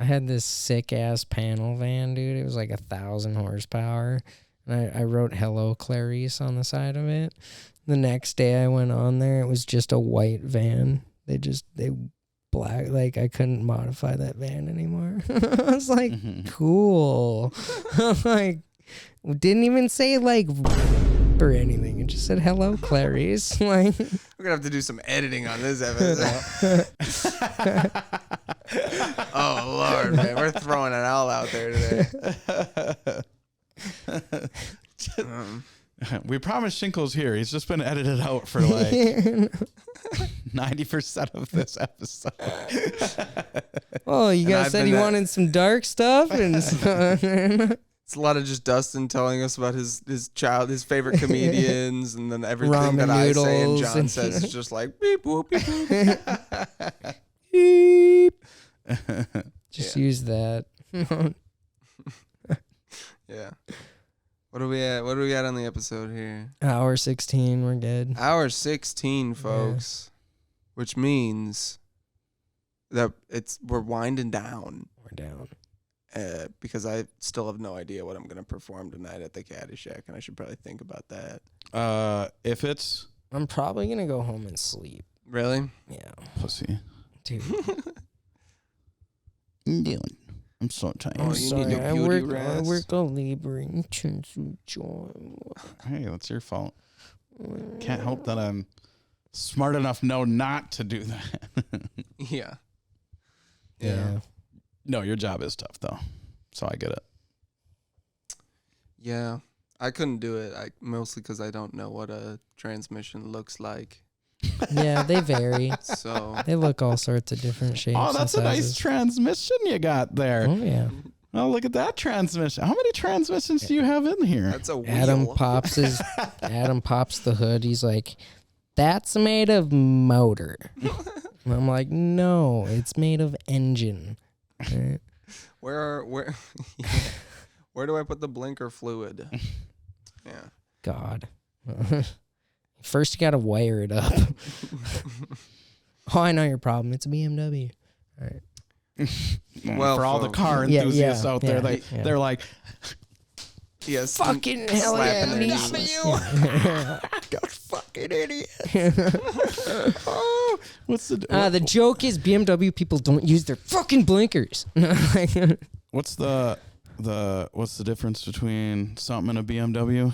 had this sick ass panel van, dude. It was like 1,000 horsepower. And I wrote "Hello Clarice" on the side of it. The next day I went on there, it was just a white van. They black, like I couldn't modify that van anymore. I was like, cool. Like, didn't even say like or anything. It just said "Hello Clarice." Like,
we're gonna have to do some editing on this episode. Oh Lord, man, we're throwing it all out there today.
We promised Shinkle's here. He's just been edited out for like 90% of this episode.
Oh, you guys said you wanted some dark stuff, and
it's a lot of just Dustin telling us about his favorite comedians, and then everything
Ramen
that I say and
noodles
John says is just like beep whoop beep whoop.
beep. Just use that.
Yeah. What are we at? What do we got on the episode here?
Hour 16, we're good.
Hour 16, folks, which means that we're winding down.
We're down.
Because I still have no idea what I'm gonna perform tonight at the Caddy Shack, and I should probably think about that.
If it's
I'm probably gonna go home and sleep.
Really?
Yeah,
pussy,
dude.
I'm so tired.
Oh, you need your beauty rest.
I work a labor intensive job.
Hey, that's your fault. Can't help that I'm smart enough not to do that.
Yeah.
No, your job is tough though, so I get it.
Yeah, I couldn't do it. Mostly because I don't know what a transmission looks like.
Yeah, they vary.
So
They look all sorts of different shapes.
Oh, that's
and
a nice
sizes.
transmission you got there.
Oh yeah.
Oh, look at that transmission. How many transmissions do you have in here?
that's a wheel.
Adam pops the hood. He's like, "That's made of motor." And I'm like, "No, it's made of engine." Right?
Where do I put the blinker fluid? Yeah.
God. First, you gotta wire it up. Oh, I know your problem. It's a BMW. All right.
Well,
for all the
folks.
car
Yeah,
enthusiasts out there,
yeah.
they're like,
Yes.
Fucking hell yeah,
slapping their
BMW.
God, fucking idiot. Oh, what's
The joke is BMW people don't use their fucking blinkers.
what's the difference between something and a BMW?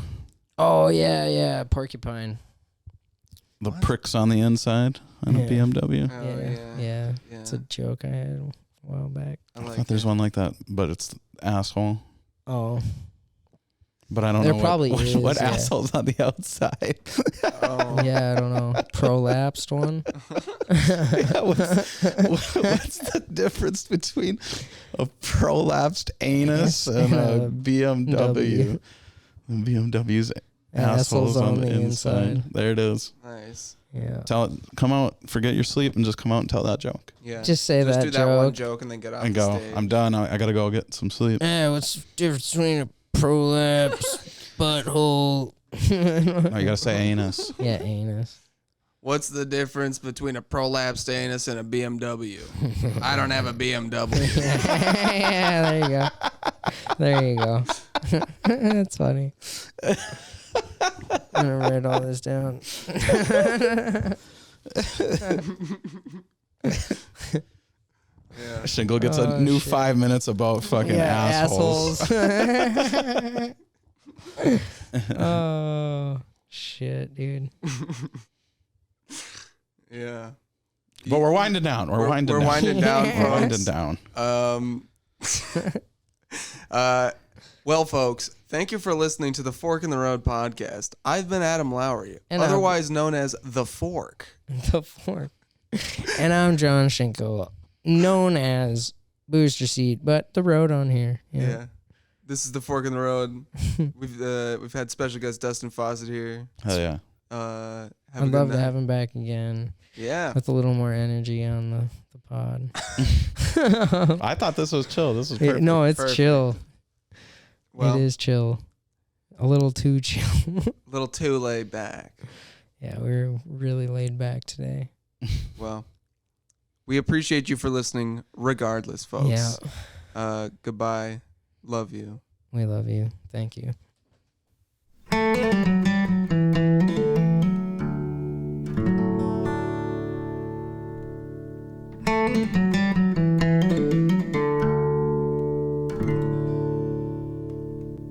Oh yeah, porcupine.
The pricks on the inside on a
Yeah.
BMW.
Oh,
Yeah. It's a joke I had a while back.
I
I
like
thought there's
it.
one like that, but it's the asshole.
Oh,
But I don't
There
know
probably
what
is, yeah.
asshole's on the outside.
Oh.
yeah, I don't know. Prolapsed one.
Yeah, what's the difference between a prolapsed anus and a BMW? BMW's assholes on the inside. There it is.
Nice.
Yeah.
Come out, forget your sleep, and just come out and tell that joke.
Yeah.
Just say that
do that one
joke.
joke and then get off
And
the
go,
stage.
I'm done. I gotta go get some sleep.
What's the difference between a prolapse butthole?
Oh, you gotta say anus.
Yeah, anus.
What's the difference between a prolapsed anus and a BMW? I don't have a BMW.
Yeah, there you go. There you go. That's funny. I'm gonna write all this down.
Yeah.
Shingle gets a
Oh,
new
shit.
5 minutes about fucking assholes.
Oh shit, dude.
Yeah.
But we're winding down. We're winding down.
Winding down,
Yeah.
We're winding
folks.
down.
Well, folks, thank you for listening to the Fork in the Road podcast. I've been Adam Lowry,
And
otherwise known as The Fork.
The Fork. And I'm John Schinkel, known as Booster Seat, but the road on here.
Yeah. This is the Fork in the Road. We've had special guest Dustin Fawcett here.
Hell yeah.
I'd love to have him back again.
Yeah.
With a little more energy on the pod.
I thought this was chill. This was perfect.
No, it's
Perfect.
chill.
Well,
It is chill. A little too chill.
a little too laid back.
Yeah, we're really laid back today.
Well, we appreciate you for listening regardless, folks.
Yeah.
Goodbye. Love you.
We love you. Thank you.